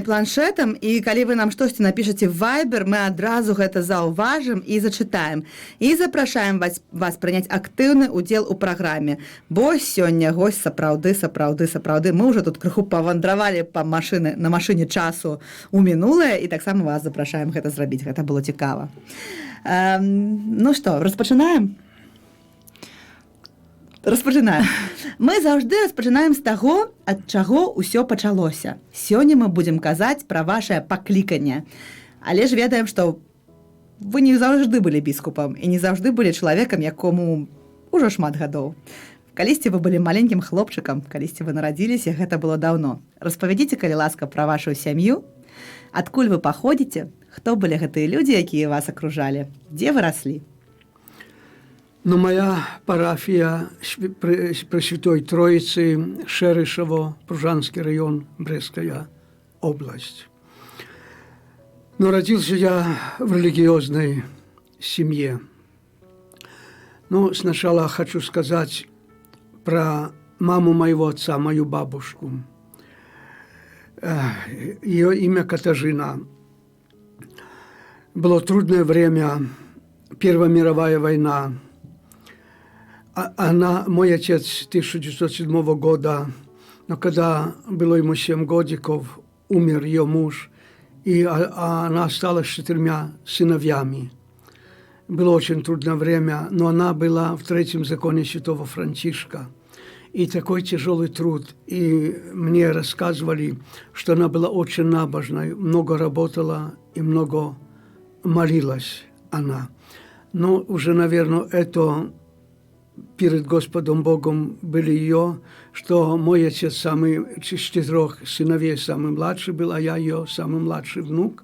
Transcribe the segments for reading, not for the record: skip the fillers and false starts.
планшетам, і калі вы нам штосьці напішаце в Viber, мы адразу гэта заўважым і зачытаем. І запрашаем вас прыняць актыўны удзел у праграме. Бо сёння госць сапраўды. Мы ўжо тут крыху павандравалі на машыне часу ў мінулае, і таксама вас запрашаем гэта зрабіць. Гэта было цікава. Ну што, распачынаем? Распачынаем. Мы заўжды распачынаем з таго, ад чаго ўсё пачалося. Сёння мы будзем казаць пра вашае пакліканне. Але ж ведаем, што вы не заўжды былі біскупам і не заўжды былі чалавекам, якому ўжо шмат гадоў. Калісьці вы былі маленькім хлопчыкам, калісьці вы нарадзіліся, гэта было даўно. Распавядзіце, калі ласка, пра вашу сям'ю, адкуль вы паходзіце, хто былі гэтыя людзі, якія вас акружалі, дзе вы раслі? Ну, моя парафія Пресвятой Троицы, Шерышево, Пружанский район, Брестская область. Но родился я в религиозной семье. Ну, сначала хочу сказать про маму моего отца, мою бабушку. Ее имя Катажина. Было трудное время, Первая мировая война. Мой отец 1907 года, но когда было ему 7 годиков, умер ее муж, и она осталась с 4 сыновьями. Было очень трудное время, но она была в 3-м законе святого Францишка. И такой тяжелый труд. И мне рассказывали, что она была очень набожной, много работала и много молилась она. Но уже, наверное, это перед Господом Богом были ее, что мой отец самый из 4 сыновей самый младший был, а я ее самый младший внук.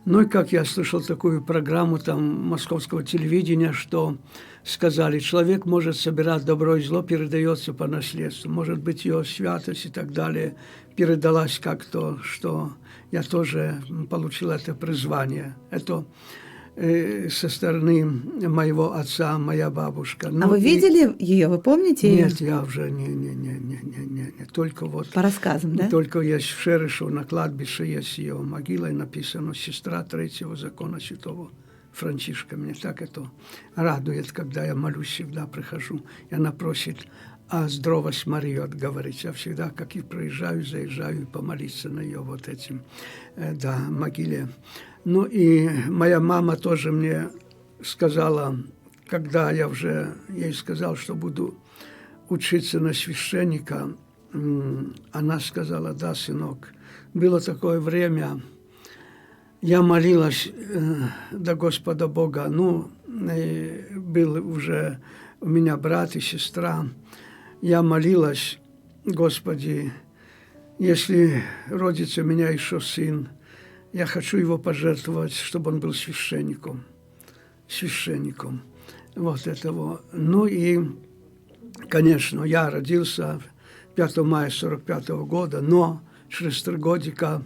Ну и как я слышал такую программу там московского телевидения, что сказали, человек может собирать добро и зло, передается по наследству. Может быть, ее святость и так далее передалась как-то, что я тоже получил это призвание. Это со стороны моего отца, моя бабушка. А вы видели ее, вы помните ее? Нет, я уже не. Только вот... По рассказам, да? Только есть в Шерышево на кладбище, есть ее могила, и написано «Сестра 3-го закона святого Францишка». Мне так это радует, когда я молюсь, всегда прихожу. И она просит о здравость Марию отговорить. Я всегда, как и проезжаю, заезжаю помолиться на ее вот этим, могиле. Ну и моя мама тоже мне сказала, когда я уже ей сказал, что буду учиться на священника, она сказала, да, сынок, было такое время, я молилась до Господа Бога, ну, был уже у меня брат и сестра, я молилась, Господи, если родится у меня еще сын, я хочу его пожертвовать, чтобы он был священником. Вот этого. Ну и, конечно, я родился 5 мая 1945 года, но через 3 годика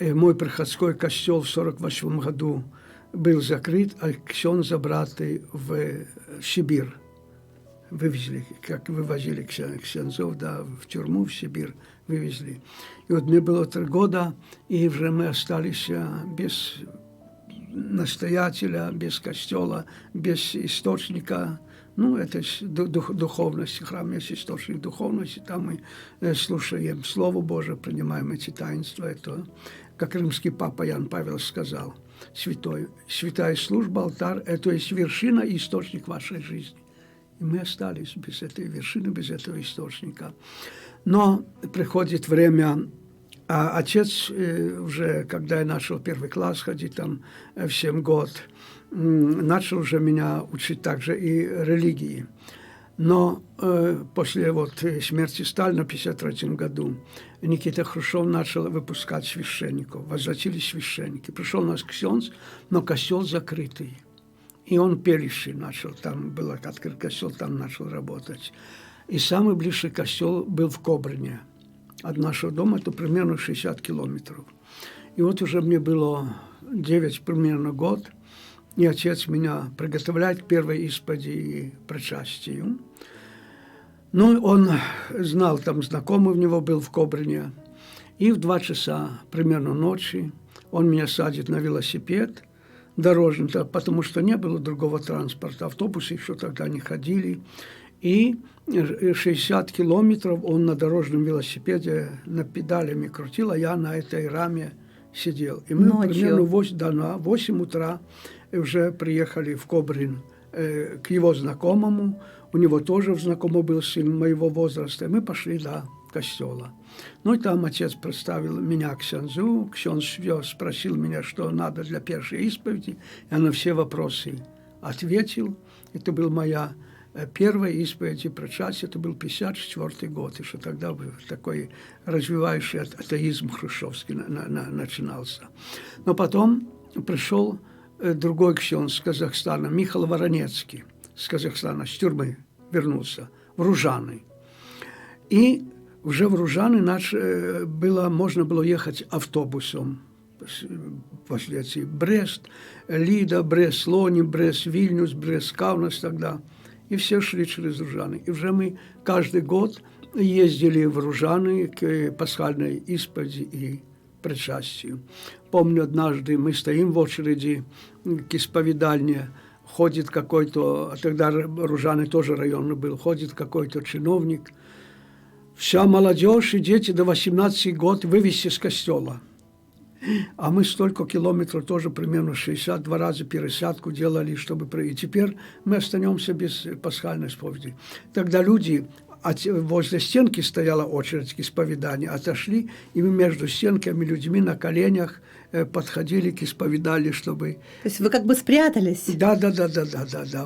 мой приходской костел в 1948 году был закрыт, а ксен забраты в Сибирь. Вывезли, как вывозили ксензов, да, в тюрьму, в Сибирь вывезли. И вот мне было 3 года, и уже мы остались без настоятеля, без костела, без источника. Ну, это духовность, храм есть источник духовности, там мы слушаем Слово Божие, принимаем эти таинства. Это, как римский папа Ян Павел сказал, святая служба, алтарь, это есть вершина и источник вашей жизни. И мы остались без этой вершины, без этого источника. Но приходит время, а отец уже, когда я начал 1 класс ходить, там в 7 год, начал уже меня учить также и религии. Но после вот смерти Сталина в 1953 году Никита Хрущев начал выпускать священников. Возвратились священники. Пришел наш ксенц, но костел закрытый. И он пелище начал, там был открыт костел, там начал работать. И самый ближний костел был в Кобрине. От нашего дома это примерно 60 километров. И вот уже мне было 9 примерно год, и отец меня приготовляет к первой исповеди и причастию. Ну, он знал, там знакомый у него был в Кобрине, И в 2 часа примерно ночи он меня садит на велосипед дорожный, потому что не было другого транспорта. Автобусы еще тогда не ходили. И 60 километров он на дорожном велосипеде на педалями крутил, а я на этой раме сидел. И мы примерно в 8 утра уже приехали в Кобрин к его знакомому. У него тоже знакомый был сын моего возраста. И мы пошли до костела. Ну и там отец представил меня к ксензу. Ксенз спросил меня, что надо для первой исповеди. Я на все вопросы ответил. Это была моя первая исповедь и причастие. Это был 54 год. Еще тогда был такой развивающий атеизм хрущевский начинался. Но потом пришел другой ксенз с Казахстана, Михаил Воронецкий с Казахстана, с тюрьмы вернулся в Ружаны. И уже в Ружаны можно было ехать автобусом. Впоследствии Брест, Лида, Брест, Слони, Брест, Вильнюс, Брест, Каунас тогда. И все шли через Ружаны. И уже мы каждый год ездили в Ружаны к пасхальной исповеди и причастию. Помню, однажды мы стоим в очереди к исповедальне, ходит какой-то, а тогда Ружаны тоже районный был, ходит какой-то чиновник. Вся молодежь и дети до 18 год вывести из костела. А мы столько километров тоже примерно 62 раза пересадку делали, чтобы пройти. Теперь мы остаемся без пасхальной исповеди. Тогда люди, возле стенки стояла очередь к исповеданию, отошли, и мы между стенками людьми на коленях подходили к исповедалию, чтобы... То есть вы как бы спрятались? Да,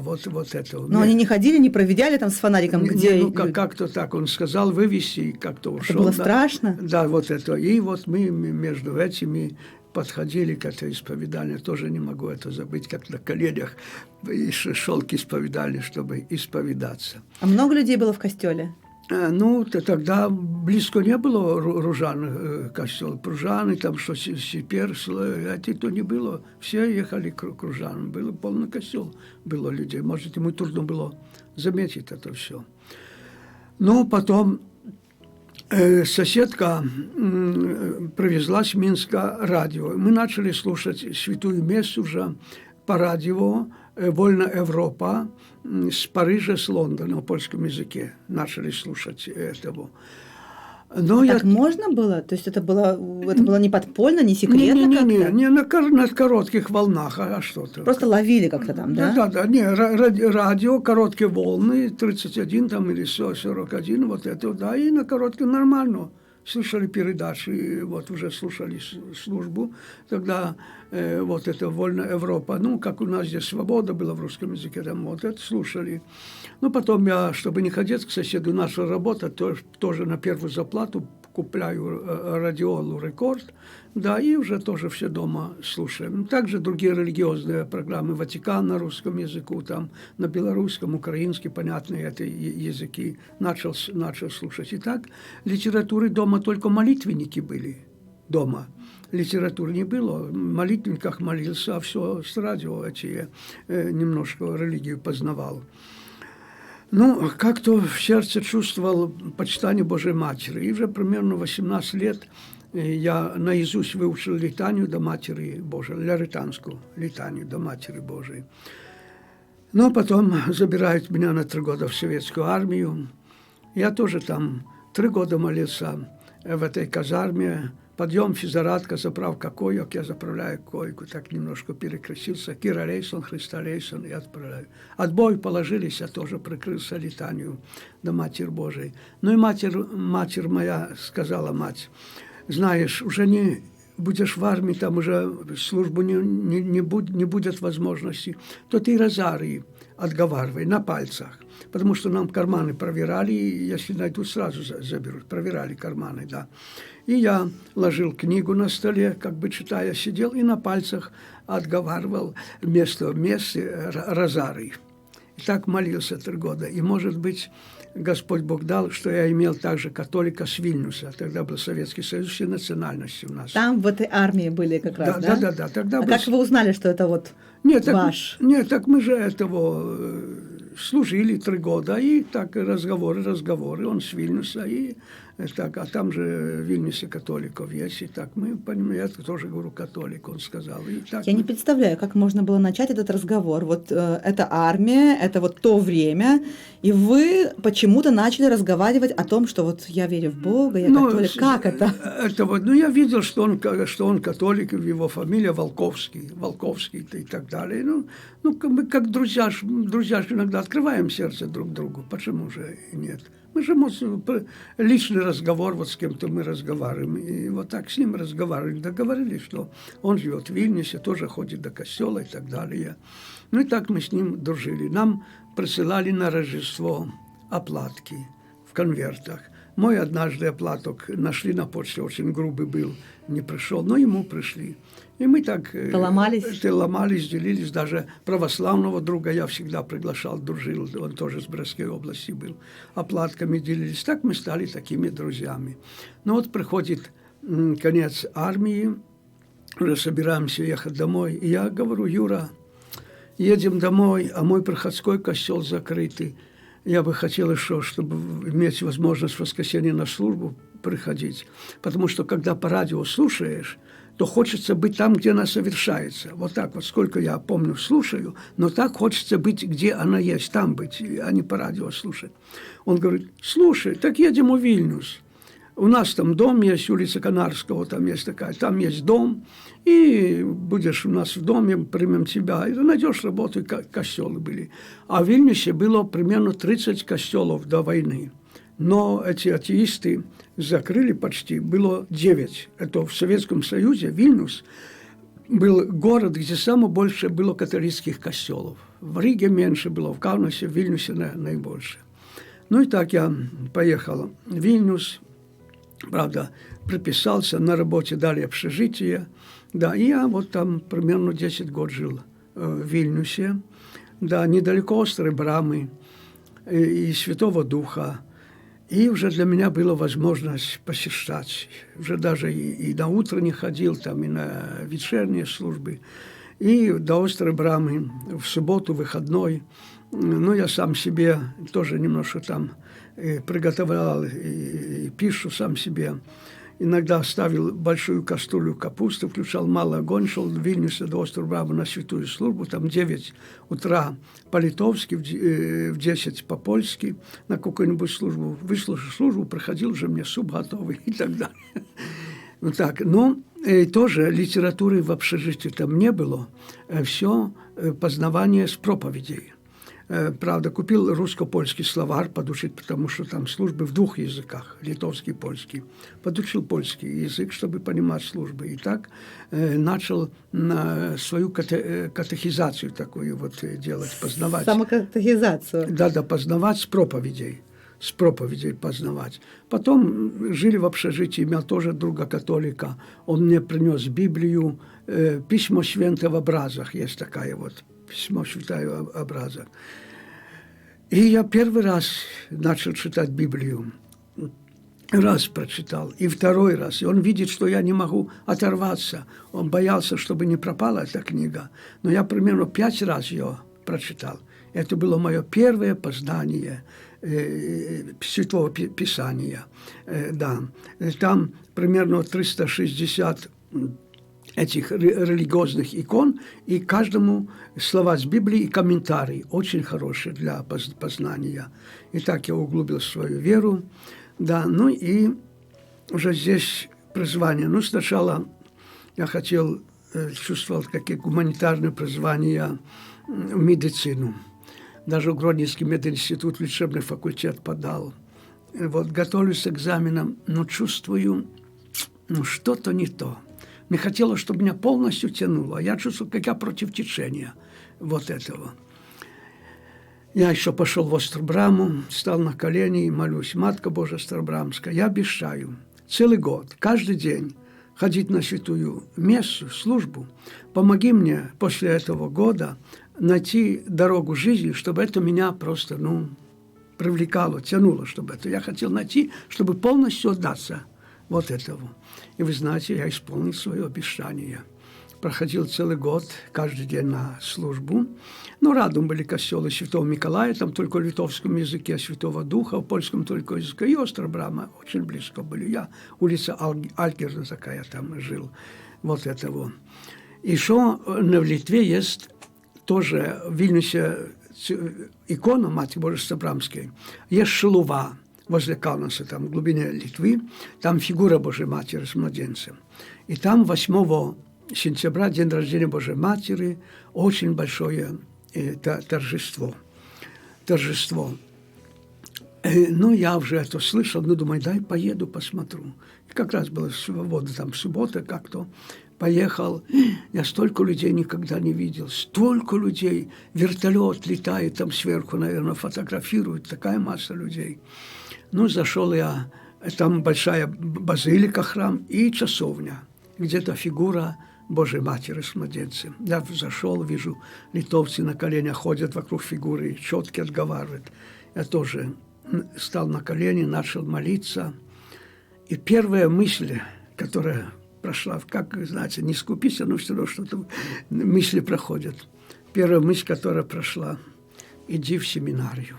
вот это. Но они не ходили, не проведяли там с фонариком, где... Ну, как-то так, он сказал вывести, и как-то ушел. Это было страшно? Да, вот это. И вот мы между этими подходили к этой исповеданию, тоже не могу это забыть, как на коленях и шел к исповеданию, чтобы исповедаться. А много людей было в костеле? Ну, тогда близко не было Ружан, костел. Ружаны, там что теперь, это не было. Все ехали к Ружанам. Был полный костел, было людей. Может, ему трудно было заметить это все. Но потом соседка привезла с Минска радио. Мы начали слушать святую мессу уже по радио «Вольная Европа» с Парижа, с Лондона на польском языке. Начали слушать этого. Но так можно было? То есть это было не подпольно, не секретно как-то? Не на коротких волнах, а что-то. Просто ловили как-то там, да? Да, радио, короткие волны, 31 там или 41, вот это, да, и на короткие нормально. Слушали передачи, вот уже слушали службу, тогда вот это «Вольная Европа», ну, как у нас здесь «Свобода» была в русском языке, там вот это слушали. Ну, потом я, чтобы не ходить к соседу, начал работать, тоже на первую зарплату купляю радиолу «Рекорд», да, и уже тоже все дома слушаем. Также другие религиозные программы, Ватикан на русском языку, там на белорусском, украинский, понятные это языки, начал слушать. И так, литературы дома только молитвенники были дома. Литературы не было, в молитвенниках молился, а все с радио эти немножко религию познавал. Ну, как-то в сердце чувствовал почитание Божьей Матери. И уже примерно 18 лет я наизусть выучил литанию до Матери Божией, ляританскую литанию до Матери Божией. Но потом забирают меня на 3 года в советскую армию. Я тоже там 3 года молился в этой казарме. Подъем, физзарадка, заправка коек, я заправляю койку, так немножко перекрестился. Кира Рейсон, Христа Рейсон, и отправляю. Отбой положились, я тоже прикрылся литанию до Матери Божией. Ну и матерь моя сказала, мать, знаешь, уже не будешь в армии, там уже службу не будет возможности, то ты розарий отговаривай на пальцах. Потому что нам карманы проверяли, и если найдут, сразу заберут. Проверяли карманы, да. И я ложил книгу на столе, как бы читая, сидел и на пальцах отговаривал вместо розарий. И так молился 3 года. И, может быть, Господь Бог дал, что я имел также католика с Вильнюса. Тогда был Советский Союз, все национальности у нас. Там в этой армии были как раз, да? Да. Тогда как вы узнали, что это вот ваш? Нет, так мы же этого служили 3 года, и так разговоры, он с Вильнюса, и Так, а там же в Вильнюсе католиков есть. И так мы, понимаем, я тоже говорю католик, он сказал. И так Я не представляю, как можно было начать этот разговор. Вот это армия, это вот то время, и вы почему-то начали разговаривать о том, что вот я верю в Бога, я католик. Как это? Это вот, ну, я видел, что он католик, его фамилия Волковский и так далее. Ну мы как друзья ж иногда открываем сердце друг другу. Почему же и нет? Мы же личный разговор, вот с кем-то мы разговариваем. И вот так с ним разговаривали. Договорились, что он живет в Вильнюсе, тоже ходит до костела и так далее. Ну и так мы с ним дружили. Нам присылали на Рождество оплатки в конвертах. Мой однажды оплаток нашли на почте, очень грубый был, не пришел, но ему пришли. И мы так ломались, делились. Даже православного друга я всегда приглашал, дружил, он тоже с Брестской области был. Оплатками делились. Так мы стали такими друзьями. Но вот приходит конец армии, уже собираемся ехать домой. И я говорю: Юра, едем домой, а мой приходской костел закрытый. Я бы хотел еще, чтобы иметь возможность в воскресенье на службу приходить. Потому что, когда по радио слушаешь, то хочется быть там, где она совершается. Вот так вот, сколько я помню, слушаю, но так хочется быть, где она есть, там быть, а не по радио слушать. Он говорит: слушай, так едем в Вильнюс. У нас там дом есть, улица Канарского, там есть такая, там есть дом, и будешь у нас в доме, примем тебя, и найдешь работу, и костелы были. А в Вильнюсе было примерно 30 костелов до войны. Но эти атеисты закрыли почти, было 9. Это в Советском Союзе Вильнюс был город, где самое больше было католических костелов. В Риге меньше было, в Каунасе, в Вильнюсе наибольше. Ну и так я поехал в Вильнюс. Правда, приписался, на работе дали общежитие. Да, и я вот там примерно 10 год жил в Вильнюсе. Да, недалеко Острой Брамы и Святого Духа. И уже для меня была возможность посещать. Уже даже и на утро не ходил, там, и на вечерние службы. И до Острой Брамы в субботу, выходной. Ну, я сам себе тоже немножко там приготовлял и пищу сам себе. Иногда ставил большую кастрюлю капусты, включал малый огонь, шел в Вильнюсе до Острой Брамы на святую службу. Там 9 утра по-литовски, в 10 по-польски на какую-нибудь службу. Выслушал службу, приходил уже мне суп готовый и так далее. Вот так. Но тоже литературы в общежитии там не было. Все познавание с проповедей. Правда, купил русско-польский словарь подучить, потому что там службы в 2 языках, литовский и польский. Подучил польский язык, чтобы понимать службы. И так начал свою катехизацию такую вот делать, познавать. Самокатехизацию. Да, познавать с проповедей познавать. Потом жили в общежитии, имел тоже друга католика. Он мне принес Библию, письмо святое в образах, есть такая вот. Письмо святое в образах. И я первый раз начал читать Библию. Раз прочитал, и второй раз. И он видит, что я не могу оторваться. Он боялся, чтобы не пропала эта книга. Но я примерно 5 раз ее прочитал. Это было мое первое познание Святого Писания. Да. Там примерно 360 этих религиозных икон, и каждому слова с Библии и комментарий, очень хорошие для познания. И так я углубил свою веру. Да, ну и уже здесь призвание. Ну, сначала я чувствовал какие гуманитарные призвания в медицину. Даже в Гродненский мединститут, лечебный факультет подал. И вот готовлюсь к экзаменам, но чувствую, что-то не то. Мне хотелось, чтобы меня полностью тянуло. Я чувствую, как я против течения вот этого. Я еще пошел в Острбраму, встал на колени и молюсь. Матка Божия Острбрамская, я обещаю целый год, каждый день ходить на святую мессу, службу. Помоги мне после этого года найти дорогу жизни, чтобы это меня просто, привлекало, тянуло, чтобы это. Я хотел найти, чтобы полностью отдаться вот этому. И вы знаете, я исполнил свое обещание. проходил целый год, каждый день на службу. Ну, рядом были костелы Святого Миколая, там только в литовском языке Святого Духа, в польском только языке, и остров Брама, очень близко были. Я, улица Альгерна такая, там жил, вот этого. Еще в Литве есть тоже в Вильнюсе икона Матери Божией Собрамской. Есть Шилува возле Каунаса, там в глубине Литвы, там фигура Божьей Матери с младенцем. И там 8 сентября, день рождения Божьей Матери, очень большое торжество. Ну, я уже это слышал, ну, думаю, дай поеду, посмотрю. И как раз была свобода, там, суббота как-то. Поехал, я столько людей никогда не видел, столько людей, вертолет летает там сверху, наверное, фотографирует, такая масса людей. Ну, зашел я, там большая базилика, храм и часовня, где-то фигура Божьей Матери с младенцем. Я зашел, вижу, литовцы на коленях ходят вокруг фигуры, четки отговаривают. Я тоже стал на колени, начал молиться. И первая мысль, которая прошла, как, знаете, не скупись, но все равно что-то мысли проходят. Первая мысль, которая прошла, иди в семинарию.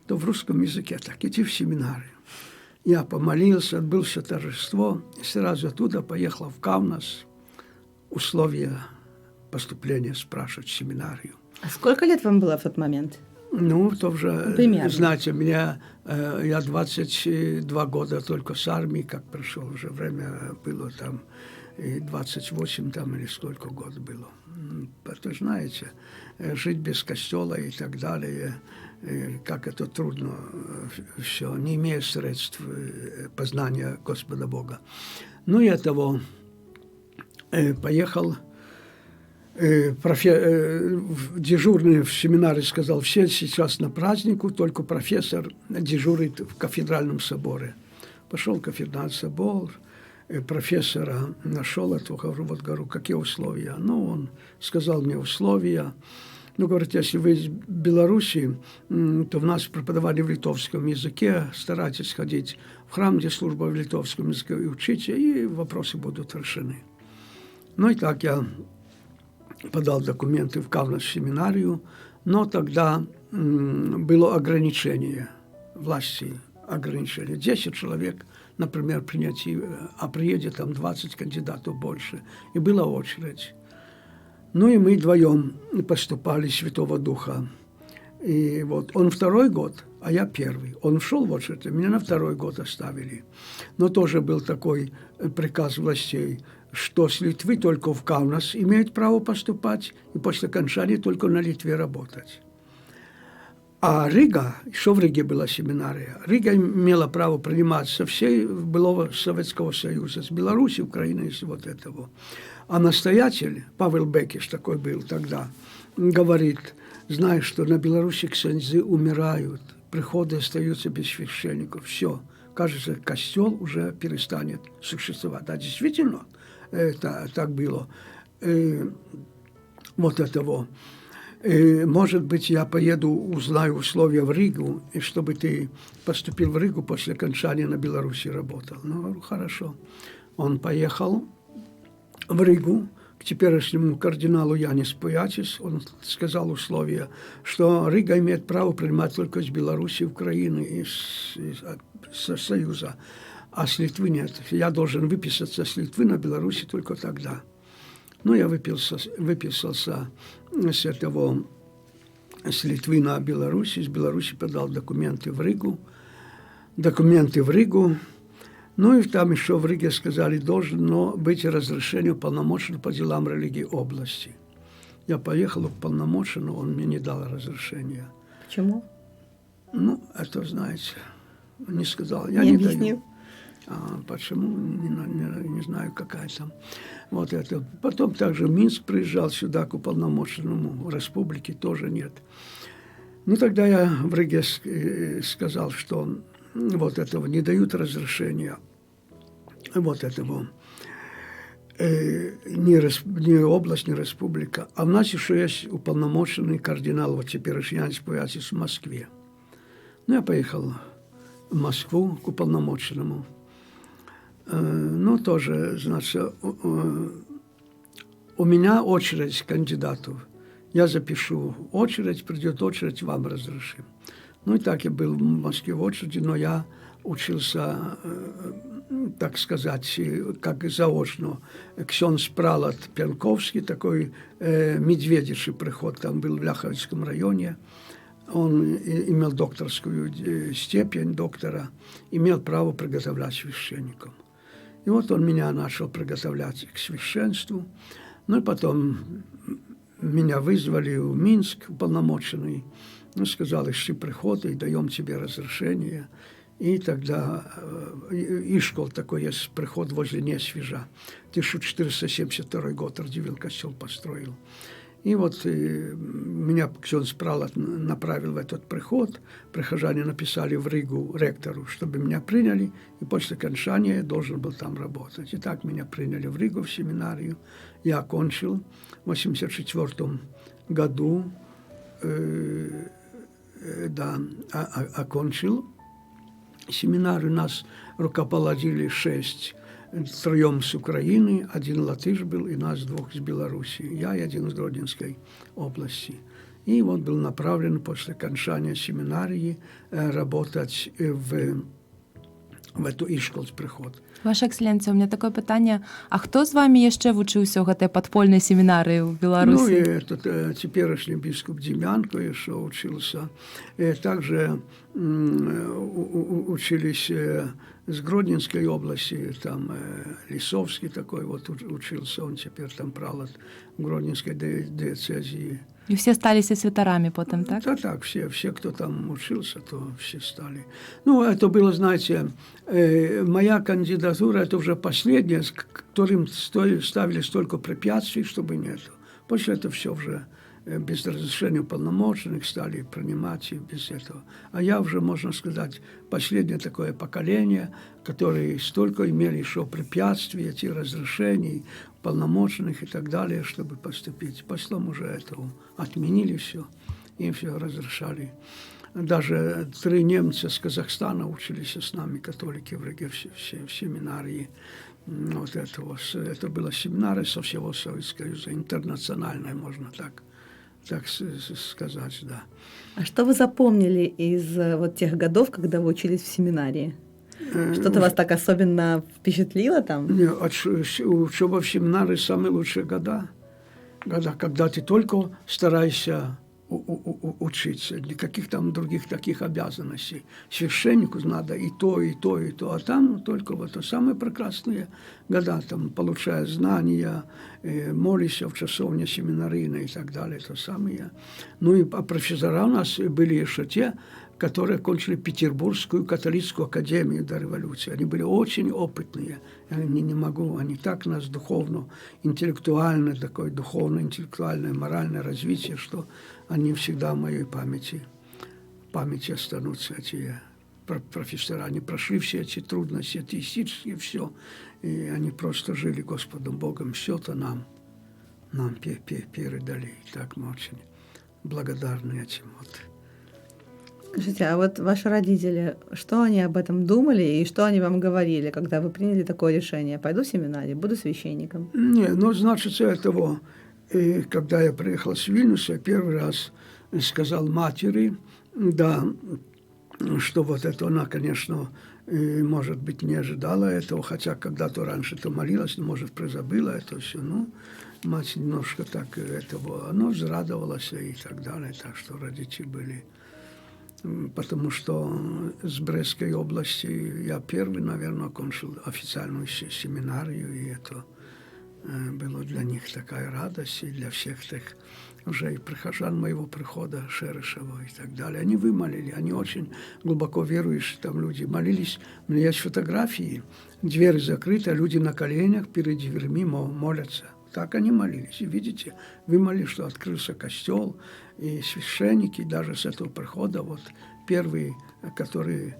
То в русском языке так, иди в семинарию. Я помолился, отбыл все торжество, и сразу оттуда поехал в Каунас, условия поступления спрашивать в семинарию. А сколько лет вам было в тот момент? Ну, то уже, примерно. Знаете, я 22 года только с армии, как пришел, уже время было там, и 28 там или сколько год было. Это, знаете, жить без костела и так далее, как это трудно все, не имея средств познания Господа Бога. Ну, я того поехал. Дежурный в семинаре сказал, все сейчас на празднику, только профессор дежурит в кафедральном соборе. Пошел в кафедральный собор, профессора нашел, говорю, какие условия? Ну, он сказал мне условия. Ну, говорит, если вы из Беларуси, то в нас преподавали в литовском языке, старайтесь ходить в храм, где служба в литовском языке, и учите, и вопросы будут решены. Ну, и так я подал документы в Каунас семинарию, но тогда было ограничение власти, ограничение. 10 человек, например, принять, а приедет там 20 кандидатов больше. И была очередь. Ну и мы вдвоем поступали Святого Духа. И вот он 2-й год, а я 1-й. Он шел в очередь, меня на 2-й год оставили. Но тоже был такой приказ властей, что с Литвы только в Каунас имеют право поступать, и после окончания только на Литве работать. А Рига, еще в Риге была семинария, Рига имела право принимать со всей былого Советского Союза, с Беларуси, Украины, из вот этого. А настоятель, Павел Бекиш такой был тогда, говорит, знаешь, что на Беларуси ксензы умирают, приходы остаются без священников, все. Кажется, костел уже перестанет существовать. Да, действительно, это так было. Вот этого. Может быть, я поеду, узнаю условия в Ригу, и чтобы ты поступил в Ригу после окончания на Беларуси работал. Ну, хорошо. Он поехал в Ригу к теперешнему кардиналу Янис Пуячис. Он сказал условия, что Рига имеет право принимать только из Беларуси, Украины и с Союза, а с Литвы нет. Я должен выписаться с Литвы на Беларуси только тогда. Ну, я выписался с Литвы на Беларусь, из Беларуси подал документы в Ригу. Ну, и там еще в Риге сказали, должно быть разрешение уполномоченного по делам религии области. Я поехал к уполномоченному, он мне не дал разрешения. Почему? Ну, это, знаете, не сказал. Я не не объяснил. даю. Почему? Не знаю, какая там. Вот это. Потом также Минск приезжал сюда к уполномоченному, республики тоже нет. Ну, тогда я в Риге сказал, что вот этого не дают разрешения, вот этого, ни область, ни республика. А у нас еще есть уполномоченный кардинал, вот теперь Янис Пуячис в Москве. Ну, я поехал в Москву к уполномоченному. Ну, тоже, значит, у меня очередь кандидатов. Я запишу очередь, придет очередь, вам разрешим. Ну и так я был в Москве в очереди, но я учился, так сказать, как заочно. Ксенц Пралат Пянковский, такой медведичий приход, там был в Ляховицком районе. Он имел докторскую степень доктора, имел право приготовлять священником. И вот он меня начал приготовлять к священству. Ну и потом меня вызвали в Минск, уполномоченный. Ну, сказали, ищи приход и даем тебе разрешение. И тогда Ишкол такой есть, приход возле Несвежа. 1472 год Радзивилл костел построил. И вот меня Ксенц Пралат направил в этот приход. Прихожане написали в Ригу ректору, чтобы меня приняли. И после окончания я должен был там работать. И так меня приняли в Ригу, в семинарию. Я окончил в 1984 году. Окончил семинарию. Нас рукоположили 6. 3 с Украины, 1 латыш был, и нас 2 с Белоруссии. Я и 1 с Гродненской области. И вот был направлен после окончания семинарии работать в эту Ішколс-приход. Ваша Екселенція, у мене таке питання. А хто з вами ще вчився в этой подпольной семинарии в Беларуси? Ну, и этот теперешний бископ Демьянко еще учился. Также учились с Гродненской области, там Лисовский такой вот учился, он теперь там пралат в Гродненской диецезии. И все стали святорами потом, так? Да, так, все, кто там учился, то все стали. Ну, это было, знаете, моя кандидатура, это уже последняя, с которым ставили столько препятствий, чтобы нету. После этого все уже без разрешения уполномоченных стали принимать и без этого. А я уже, можно сказать, последнее такое поколение, которые столько имели еще препятствий, эти разрешений, уполномоченных и так далее, чтобы поступить. Потом уже это отменили все, им все разрешали. Даже 3 немца с Казахстана учились с нами, католики в Риге, в семинарии. Вот этого. Это была семинария со всего Советского Союза, интернациональная, можно так сказать, да. А что вы запомнили из вот тех годов, когда вы учились в семинарии? Что-то вас так особенно впечатлило там? Учеба в семинарии самые лучшие года, когда ты только стараешься учиться, никаких там других таких обязанностей. Священнику надо и то, и то, и то, а там только вот самые прекрасные года, там, получая знания, молишься в часовне семинарийной и так далее, то самые. Ну и профессора у нас были еще те, которые кончили Петербургскую католическую академию до революции. Они были очень опытные. Я не могу, они так нас духовно, интеллектуально, такое духовно-интеллектуальное, моральное развитие, что они всегда в моей памяти останутся, эти профессора. Они прошли все эти трудности, атеистические, все. И они просто жили Господом Богом. Все-то нам передали. И так мы очень благодарны этим. Вот. Скажите, а вот ваши родители, что они об этом думали и что они вам говорили, когда вы приняли такое решение? Пойду в семинарию, буду священником? Не, ну, значит, этого, когда я приехал с Вильнюса, я первый раз сказал матери, да, что вот это она, конечно, может быть, не ожидала этого, хотя когда-то раньше-то молилась, но, может, призабыла это все, ну, мать немножко так этого, она возрадовалась и так далее, так что родители были... Потому что с Брестской области я первый, наверное, окончил официальную семинарию, и это было для них такая радость, и для всех тех уже и прихожан моего прихода, Шерешева и так далее. Они вымолили, они очень глубоко верующие там люди, молились. У меня есть фотографии, дверь закрыта, люди на коленях перед дверьми молятся. Так они молились. И видите, вымолили, что открылся костел, и священники даже с этого прихода, вот первый, который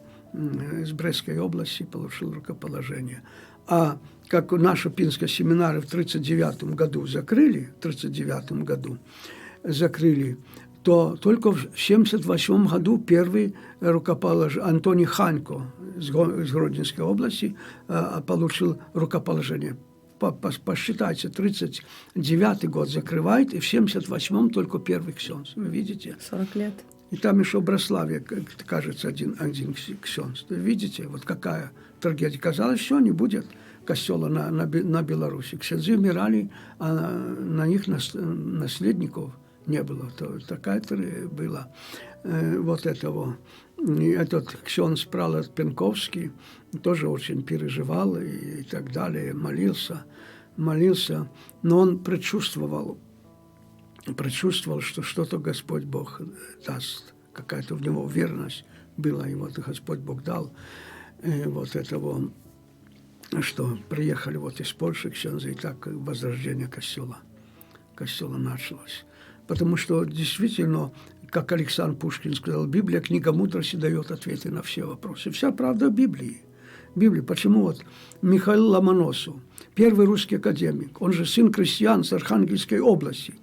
из Брестской области получил рукоположение. А как нашу Пинскую семинарию в 1939 году закрыли, то только в 1978 году первый Антоний Ханько из Гродненской области получил рукоположение. посчитайте, 39-й год закрывает, и в 78-м только первый ксенц. Вы видите? 40 лет. И там еще в Браславе, кажется, один ксенц. Вы видите, вот какая трагедия. Казалось, все, не будет костела на Беларуси. Ксензы умирали, а на них наследников не было. Такая была вот этого. И этот ксенц Пралат Пенковский тоже очень переживал и так далее, молился, но он предчувствовал, что что-то Господь Бог даст, какая-то в него уверенность была, и вот Господь Бог дал вот этого, что приехали вот из Польши ксензы, и так возрождение костела началось. Потому что действительно, как Александр Пушкин сказал, Библия, книга мудрости, дает ответы на все вопросы. Вся правда в Библии. Почему вот Михаил Ломоносов, первый русский академик, он же сын крестьян с Архангельской области,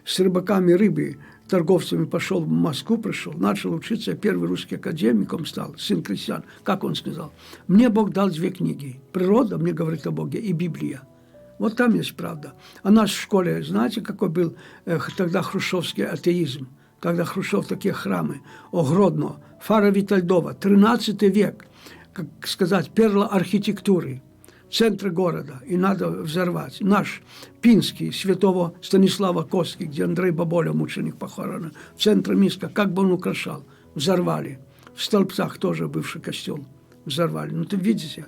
с рыбаками рыбы, торговцами пошел в Москву, пришел, начал учиться, первый русский академиком стал, сын крестьян. Как он сказал? Мне Бог дал 2 книги. Природа мне говорит о Боге, и Библия. Вот там есть правда. А наш в школе, знаете, какой был тогда хрущевский атеизм? Когда Хрущев такие храмы, Огродно, Фара Витальдова, 13 век, как сказать, перла архитектуры, центр города, и надо взорвать. Наш Пинский, святого Станислава Костки, где Андрей Баболя, мученик, похоронен, в центре Минска, как бы он украшал, взорвали. В Столбцах тоже бывший костел взорвали. Ну, ты видите?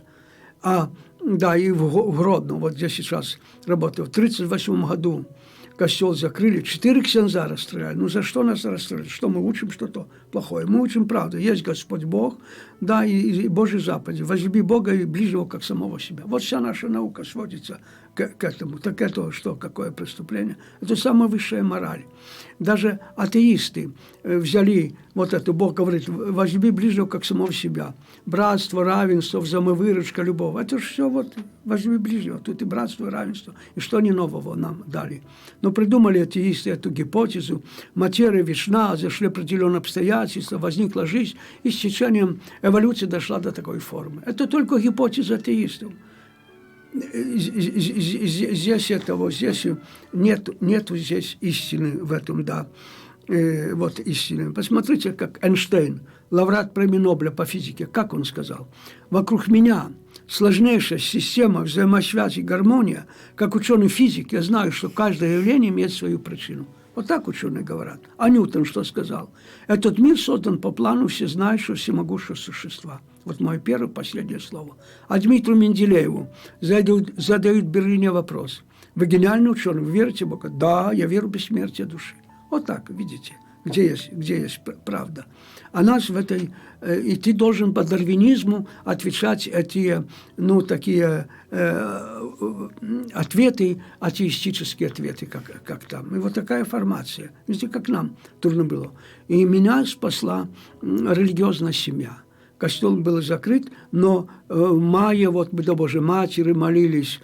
Да, и в Гродно, вот где сейчас работаю, в 1938 году костел закрыли, 4 ксенза расстреляли. Ну, за что нас расстреляли? Что мы учим что-то плохое? Мы учим правду. Есть Господь Бог, да, и Божьи заповеди. Возлюби Бога и ближнего, как самого себя. Вот вся наша наука сводится к этому. Так это что? Какое преступление? Это самая высшая мораль. Даже атеисты взяли вот это. Бог говорит, возлюби ближнего, как самого себя. Братство, равенство, взаимовыручка, любовь. Это же все вот возлюби ближнего. Тут и братство, и равенство. И что они нового нам дали? Но придумали атеисты эту гипотезу. Материя вечна, зашли определенные обстоятельства, возникла жизнь, и с течением эволюции дошла до такой формы. Это только гипотеза атеистов. Здесь нету здесь истины в этом, да. Вот истины. Посмотрите, как Эйнштейн, лауреат премии Нобеля по физике, как он сказал: «Вокруг меня сложнейшая система взаимосвязи и гармония. Как ученый физик, я знаю, что каждое явление имеет свою причину». Вот так ученые говорят. А Ньютон что сказал? Этот мир создан по плану всезнающего, всемогущего существа. Вот мое первое, последнее слово. А Дмитрию Менделееву задают в Берлине вопрос: вы гениальный ученый, вы верите в Бога? Да, я верю в бессмертие души. Вот так, видите, где есть правда. А нас в этой... И ты должен по дарвинизму отвечать эти, ну, такие ответы, атеистические ответы, как там. И вот такая формация. Видите, как нам трудно было. И меня спасла религиозная семья. Костел был закрыт, но в мае, вот мы до Божьей Матери молились,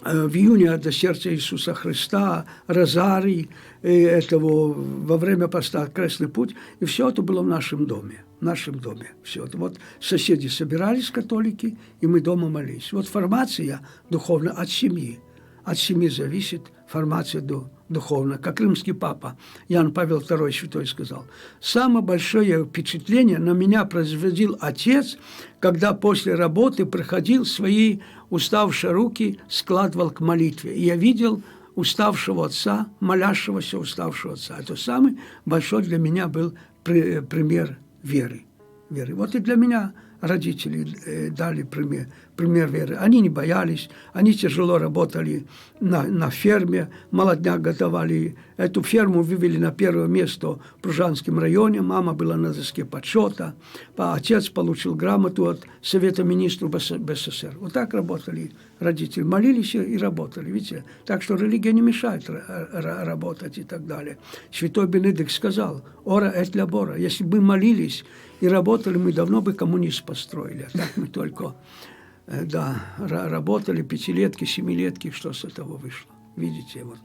в июне до сердца Иисуса Христа, розарий, этого, во время поста крестный путь, и все это было в нашем доме. Все это. Вот соседи собирались, католики, и мы дома молились. Вот формация духовная от семьи. От семьи зависит формация духовная. Как римский папа Иоанн Павел II Святой сказал: «Самое большое впечатление на меня производил отец, когда после работы приходил, свои уставшие руки складывал к молитве. И я видел уставшего отца, молящегося уставшего отца». Это самый большой для меня был пример веры. Вот и для меня родители дали пример веры. Они не боялись, они тяжело работали на ферме, молодняк готовали. Эту ферму вывели на первое место в Пружанском районе. Мама была на доске почета. Отец получил грамоту от Совета министров БССР. Вот так работали родители. Молились и работали. Видите? Так что религия не мешает работать и так далее. Святой Бенедикт сказал: «Ора эт лабора». Если бы мы молились и работали, мы давно бы коммунист построили. А так мы только работали, 5-летки, 7-летки, что с этого вышло. Видите, вот.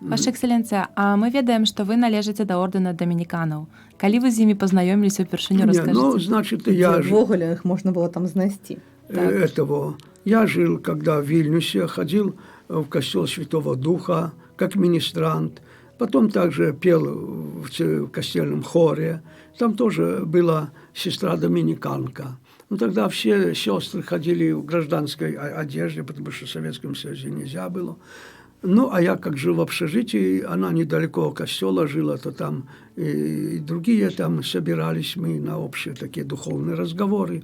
Ваша экселленцыя, а мы ведаем, што вы належыце да ордэна дамініканаў. Калі вы з імі пазнаёміліся ўпершыню, раскажыце? Ну, значит, я же... Ввогуле іх можна было там знайсці. Этого Я жил, когда в Вильнюсе, ходил в костел Святого Духа, как министрант. Потом также пел в костельном хоре. Там тоже была сестра-доминиканка. Ну, тогда все сестры ходили в гражданской одежде, потому что в Советском Союзе нельзя было. Ну, а я как жил в общежитии, она недалеко от костела жила, то там и другие там собирались мы на общие такие духовные разговоры.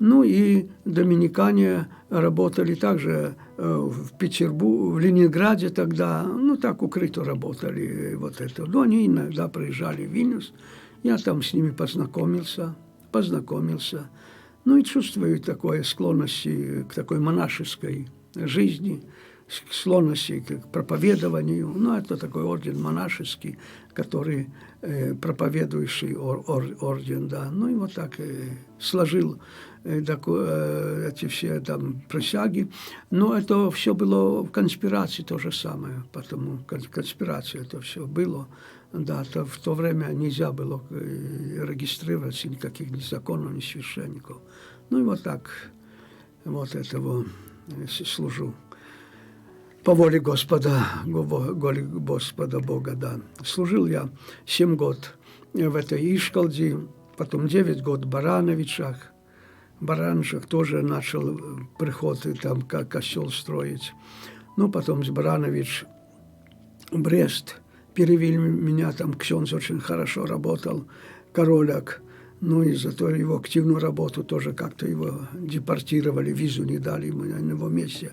Ну и доминикане работали также в Петербурге, в Ленинграде тогда, ну так укрыто работали вот это. Но они иногда приезжали в Вильнюс, я там с ними познакомился. Ну и чувствую такое склонности к такой монашеской жизни, склонности к проповедованию. Ну, это такой орден монашеский, который проповедующий орден, да. Ну и вот так сложил эти все там присяги. Но это все было в конспирации то же самое, потому конспирация это все было. Да, в то время нельзя было регистрировать никаких ни законов, ни священников. Ну и вот так вот этого служу. По воле Господа Бога, да. Служил я 7 год в этой Ишкалде, потом 9 год в Барановичах. В Барановичах тоже начал приход и там костел строить. Ну, потом с Баранович в Брест перевели меня, там ксенз очень хорошо работал, Короляк. Ну и зато его активную работу тоже как-то его депортировали, визу не дали ему на его месте.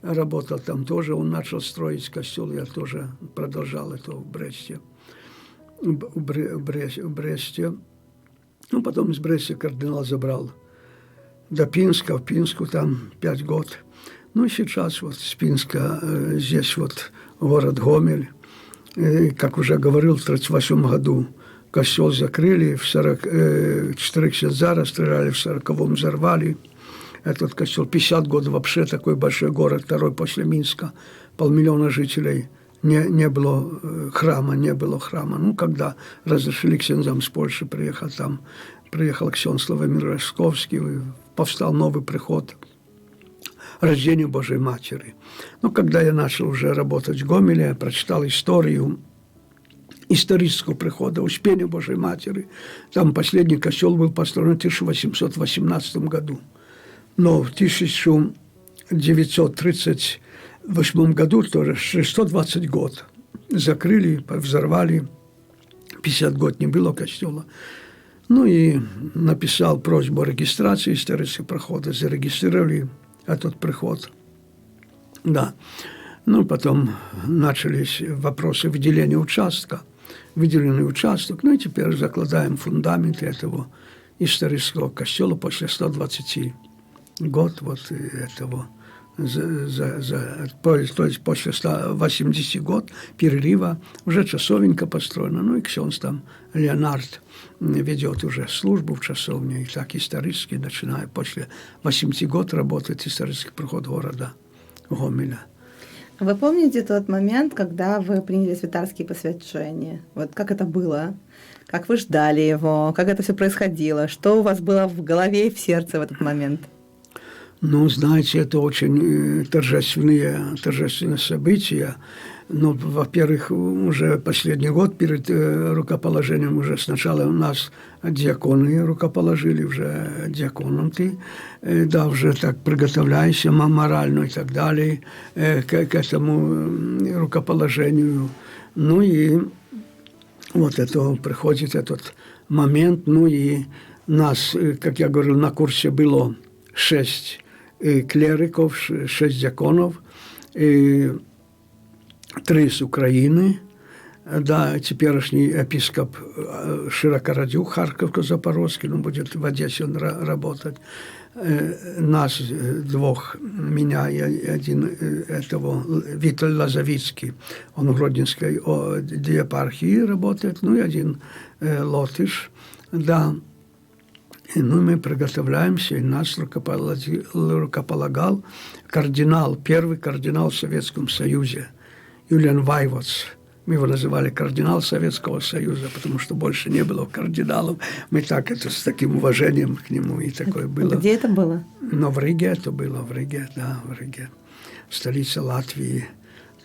Работал там тоже, он начал строить костел, я тоже продолжал это в Бресте. В Бресте. Ну, потом из Бреста кардинал забрал до Пинска, в Пинску там 5 год. Ну, и сейчас вот с Пинска, здесь вот город Гомель. И, как уже говорил, в 1938 году костел закрыли, в 4 ксенза расстреляли, в 40-м взорвали. Этот костел 50 год вообще такой большой город, второй после Минска, 500 000 жителей. Не было храма. Ну, когда разрешили ксензам с Польши приехать, там приехал ксенз Славомир Росковский, повстал новый приход рождению Божьей Матери. Но когда я начал уже работать в Гомеле, я прочитал историю исторического прихода Успения Божьей Матери. Там последний костел был построен в 1818 году. Но в 1938 году, тоже 620 год, закрыли, взорвали, 50 год не было костела. Ну и написал просьбу о регистрации исторического прихода, зарегистрировали этот приход. Да. Ну, потом начались вопросы выделения участка, выделенный участок, ну и теперь закладаем фундамент этого исторического костела после 120 год вот этого, то есть после 180 год перерыва уже часовенька построена, ну и ксенз там Леонард ведет уже службу в часовне, и так исторически, начиная после 80 год работает исторический приход города Гомеля. Вы помните тот момент, когда вы приняли святарские посвящения? Вот как это было? Как вы ждали его? Как это все происходило? Что у вас было в голове и в сердце в этот момент? Ну, знаете, это очень торжественные события. Но, во-первых, уже последний год перед рукоположением уже сначала у нас диаконы рукоположили, уже диаконом ты, да, уже так приготовляешься морально и так далее к этому рукоположению. Ну и вот это приходит этот момент, ну и нас, как я говорил, на курсе было 6 клериков, 6 диаконов, 3 с Украины, да, теперешний епископ Широкородюк, Харьков-Запорожский, он будет в Одессе работать. Нас 2, меня и один этого, Виталий Лозовицкий, он в Гродненской диепархии работает, ну и один латыш, да. Ну, мы приготовляемся, и нас рукополагал кардинал, первый кардинал в Советском Союзе, Юлиан Вайвоц, Мы его называли кардинал Советского Союза, потому что больше не было кардиналов. Мы так это с таким уважением к нему, и такое было. Где это было? Но в Риге это было, в Риге, да, в Риге. Столица Латвии.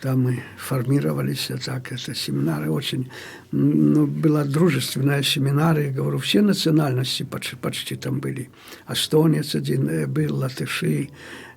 Там мы формировались, так, это семинары очень, была дружественная семинары, я говорю, все национальности почти там были. Эстонец один был, латыши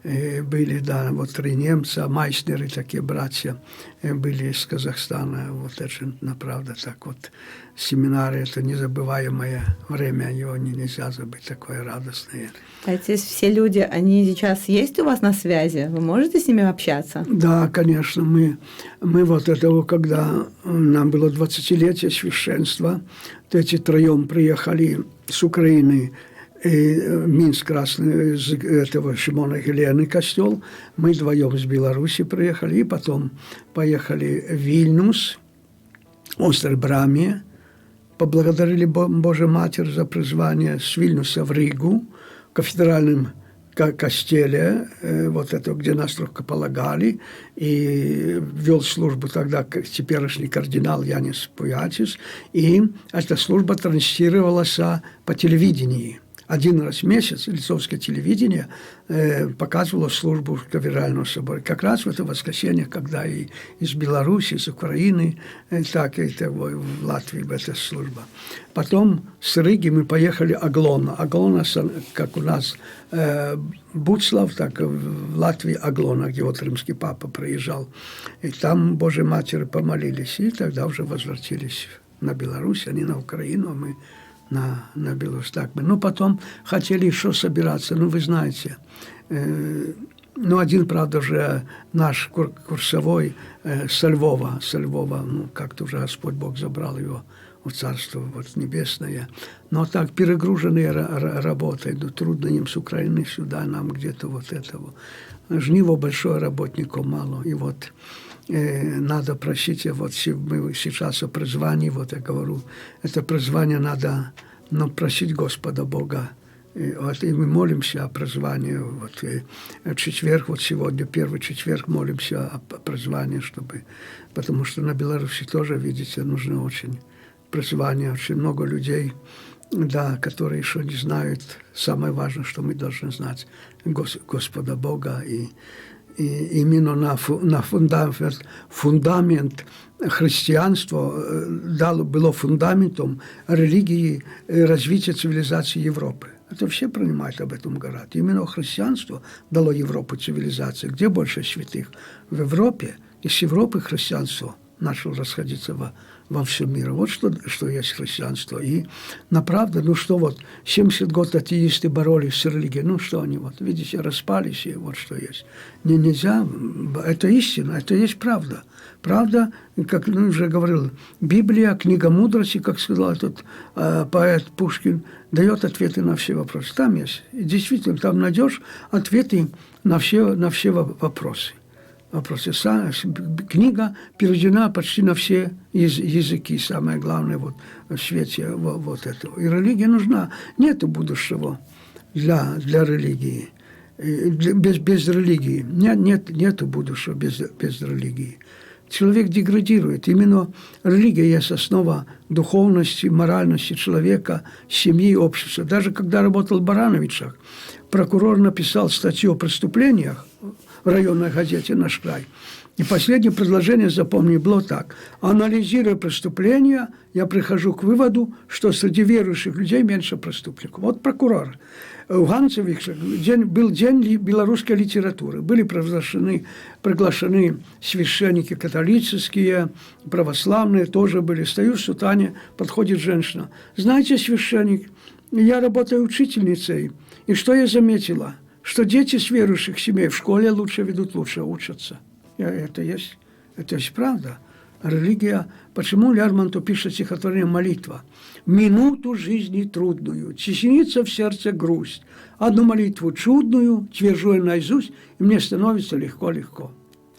были, да, вот 3 немца, майснеры, такие братья были из Казахстана. Вот это, правда, так вот, семинары, это незабываемое время, его нельзя забыть, такое радостное. А эти все люди, они сейчас есть у вас на связи? Вы можете с ними общаться? Да, конечно, мы вот этого, когда нам было 20-летие священства, то эти 3 приехали с Украины, Минск, Красный, из этого Шимона Гелены костел, мы 2 с Беларуси приехали, и потом поехали в Вильнюс, остров Браме, поблагодарили Божию Матерь за призвание с Вильнюса в Ригу, в кафедральном костеле, вот это, где нас рукополагали, и вел службу тогда теперешний кардинал Янис Пуячис, и эта служба транслировалась по телевидению. 1 раз в месяц литовское телевидение показывало службу в кафедральном соборе. Как раз в это воскресенье, когда и из Беларуси, из Украины, так и в Латвии эта служба. Потом с Риги мы поехали Аглона. Аглона, как у нас Буцлав, так и в Латвии Аглона, где вот римский папа приезжал. И там Божьей Матери помолились, и тогда уже возвратились на Беларусь, они на Украину, а мы на Беларусь. Так бы. Ну, потом хотели еще собираться. Ну, вы знаете, один, правда, же наш курсовой со Львова, ну, как-то уже Господь Бог забрал его в Царство вот, Небесное. Но так, перегруженные работой, трудно им с Украины сюда, нам где-то вот этого. Жниво большое, работников мало. И вот надо просить, вот мы сейчас о призвании, вот я говорю, это призвание надо просить Господа Бога. И мы молимся о призвании. Вот, четверг, вот сегодня, 1 четверг, молимся о призвании, потому что на Беларуси тоже, видите, нужно очень призвание, очень много людей, да, которые еще не знают. Самое важное, что мы должны знать Господа Бога, и именно на фундамент христианства было фундаментом религии развития цивилизации Европы. Это все понимают, об этом говорят. Именно христианство дало Европу цивилизации. Где больше святых? В Европе. И с Европы христианство начало расходиться во всем мире. Вот что есть христианство. И направда, 70 год атеисты боролись с религией. Что они, видите, распались, и вот что есть. Нельзя, это истина, это есть правда. Правда, как уже говорил, Библия, книга мудрости, как сказал этот поэт Пушкин, дает ответы на все вопросы. Там есть. И действительно, там найдешь ответы на все вопросы. Книга переведена почти на все языки, самое главное в свете вот этого. И религия нужна. Нет будущего для религии. Без религии. Нет будущего без религии. Человек деградирует. Именно религия есть основа духовности, моральности человека, семьи, общества. Даже когда работал в Барановичах, прокурор написал статью о преступлениях в районной газете «Наш край». И последнее предложение, запомни, было так. Анализируя преступления, я прихожу к выводу, что среди верующих людей меньше преступников. Вот прокурор. В Ганцевичах был день белорусской литературы. Были приглашены священники католические, православные тоже были. Стою в сутане, подходит женщина. Знаете, священник, я работаю учительницей. И что я заметила? Что дети с верующих семей в школе лучше учатся. Это есть правда. Религия. Почему Лермонтов пишет стихотворение «Молитва»? «Минуту жизни трудную, теснится в сердце грусть. Одну молитву чудную, твержу я наизусть, и мне становится легко-легко».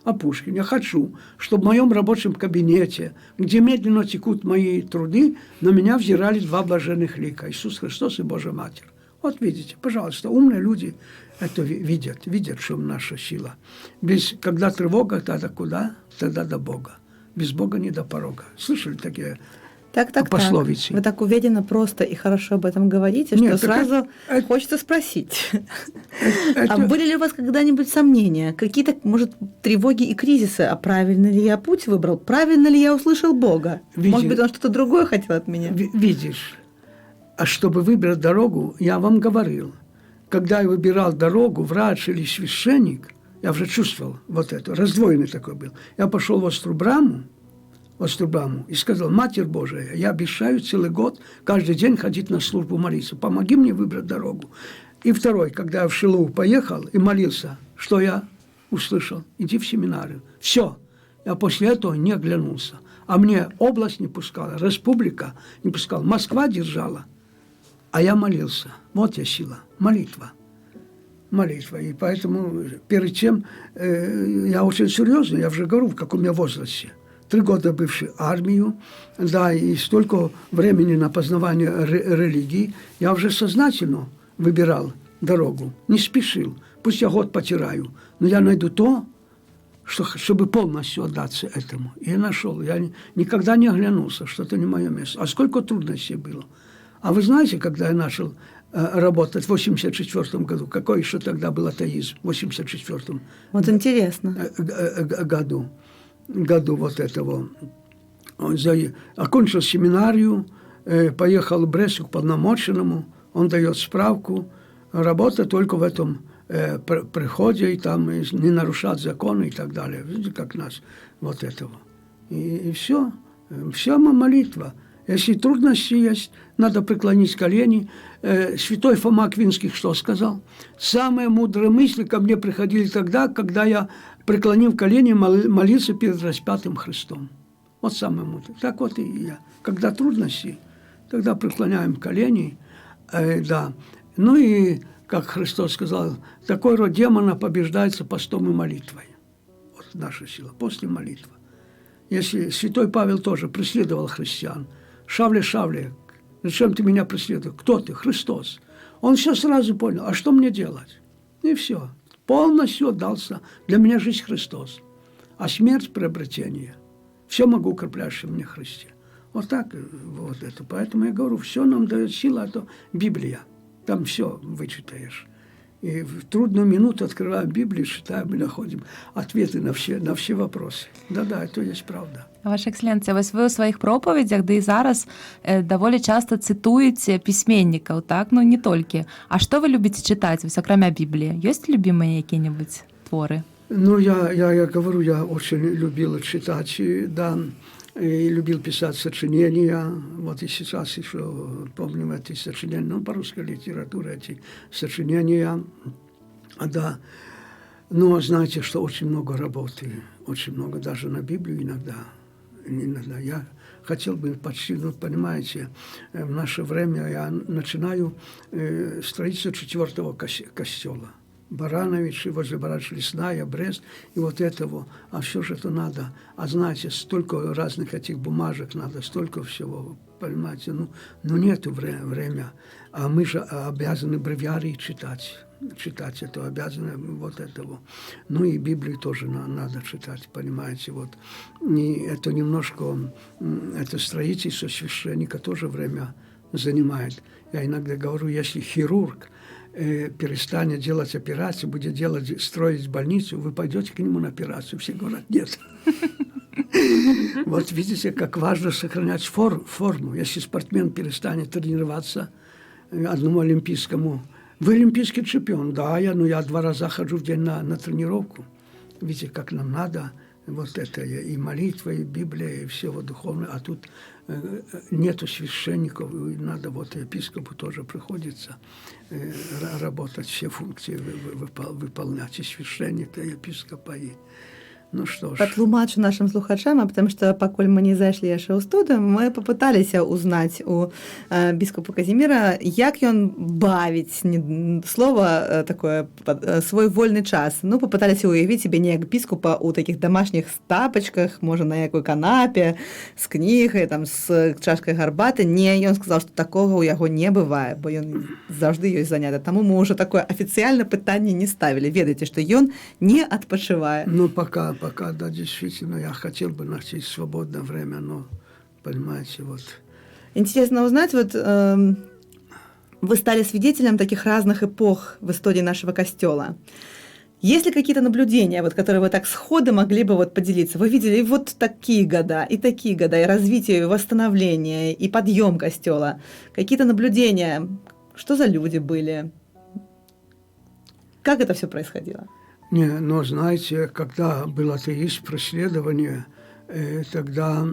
А Пушкин: «Я хочу, чтобы в моем рабочем кабинете, где медленно текут мои труды, на меня взирали 2 блаженных лика, Иисус Христос и Божья Матерь». Вот видите, пожалуйста, умные люди это видят, в чем наша сила. Когда тревога, тогда куда? Тогда до Бога. без Бога не до порога. Слышали такие Так. пословицы? Вы так уверенно, просто и хорошо об этом говорите, что Нет, так сразу это- хочется спросить. А Это- были ли у вас когда-нибудь сомнения, какие-то, может, тревоги и кризисы? А правильно ли я путь выбрал? Правильно ли я услышал Бога? Может быть, он что-то другое хотел от меня? Видишь, а чтобы выбрать дорогу, я вам говорил, когда я выбирал дорогу, врач или священник, я уже чувствовал вот это, раздвоенный такой был. Я пошел в Острубраму и сказал: Матерь Божия, я обещаю целый год каждый день ходить на службу молиться. Помоги мне выбрать дорогу. И второй, когда я в Шилу поехал и молился, что я услышал? Иди в семинарию. Все. Я после этого не оглянулся. А мне область не пускала, республика не пускала, Москва держала. А я молился. Вот я сила. Молитва. И поэтому перед тем я очень серьезно, я уже говорю, в каком я возрасте. 3 года бывший армию, да, и столько времени на познавание религии, я уже сознательно выбирал дорогу, не спешил. Пусть я год потираю, но я найду то, чтобы полностью отдаться этому. И я нашел. Я никогда не оглянулся, что это не мое место. А сколько трудностей было. А вы знаете, когда я начал работать в 1984 году, какой еще тогда был атеизм в 1984 Вот интересно. году вот этого. Он окончил семинарию, поехал в Брест к полномоченному, он дает справку, работа только в этом приходе, и там не нарушать законы и так далее. Видите, как нас вот этого. И все. Вся молитва. Если трудности есть, надо преклонить колени. Святой Фома Аквинский что сказал? Самые мудрые мысли ко мне приходили тогда, когда я, преклонив колени, молился перед распятым Христом. Вот самое мудрое. Так вот и я. Когда трудности, тогда преклоняем колени. Да. Ну и, как Христос сказал, такой род демона побеждается постом и молитвой. Вот наша сила. Пост и молитва. Если святой Павел тоже преследовал христиан, Шавле, зачем ты меня преследуешь? Кто ты? Христос. Он все сразу понял, а что мне делать? И все. Полностью отдался. Для меня жизнь Христос. А смерть – приобретение. Все могу укрепляющим мне Христе. Вот так вот это. Поэтому я говорю, все нам дает сила, это Библия. Там все вычитаешь. И в трудную минуту открываем Библию, читаем и находим ответы на все вопросы. Да-да, это есть правда. Ваша Екселенція, ось ви у своїх проповідях, де і зараз доволі часто цитуєте письменников, так? Ну, не тільки. А що ви любите читати, ось окремя Біблії? Є любимые які-небудь творы? Ну, я говорю, я очень любил читать, да, и любил писать сочинения. Вот и сейчас еще помню эти сочинения, ну, по русской литературе эти сочинения, да. Но знаете, что очень много работы, очень много, даже на Библию иногда. Я хотел бы почти, ну, понимаете, в наше время я начинаю строительство 4-го костела. Барановичи, возле Барановича Лесная, Брест, и вот этого. А все же это надо. А знаете, столько разных этих бумажек надо, столько всего, понимаете, ну нету время. А мы же обязаны бревиарий читать это обязаны вот этого. Ну и Библию тоже надо читать, понимаете, вот. И это немножко, это строительство священника тоже время занимает. Я иногда говорю, если хирург перестанет делать операцию, будет строить больницу, вы пойдете к нему на операцию. Все говорят, нет. Вот видите, как важно сохранять форму. Если спортсмен перестанет тренироваться одному олимпийскому, вы олимпийский чемпион, да, я 2 раза хожу в день на тренировку. Видите, как нам надо вот это и молитва, и Библия, и все духовное. А тут нету священников, и надо вот епископу тоже приходится работать, все функции выполнять, и священника, и епископа, и ну что ж. Патлумачу нашим слухачам, потому что, покуль мы не зайшли яшчэ ў студыю, мы попыталіся узнаць у біскупа Казіміра, як ён бавіць, слова такое, свой вольны час. Ну, попыталіся уявіць себе неяк біскупа ў такіх домашніх тапачках, можа, на якой канапе, з кнігай, там, з чашкай гарбаты. Не, ён сказаў, што такога ў яго не бывае, бо ён заўжды ёсць заняты. Таму мы ўжо такое афіцыяльна пытанне не ставілі. Ведаеце, што ён не адпачывае. Ну, пока пока, да, действительно, я хотел бы найти свободное время, но, понимаете, вот. Интересно узнать, вот вы стали свидетелем таких разных эпох в истории нашего Костела. Есть ли какие-то наблюдения, вот, которые вы так сходу могли бы вот поделиться? Вы видели и вот такие года, и развитие, и восстановление, и подъем Костела. Какие-то наблюдения? Что за люди были? Как это все происходило? Не, но знаете, когда был атеист, преследование, тогда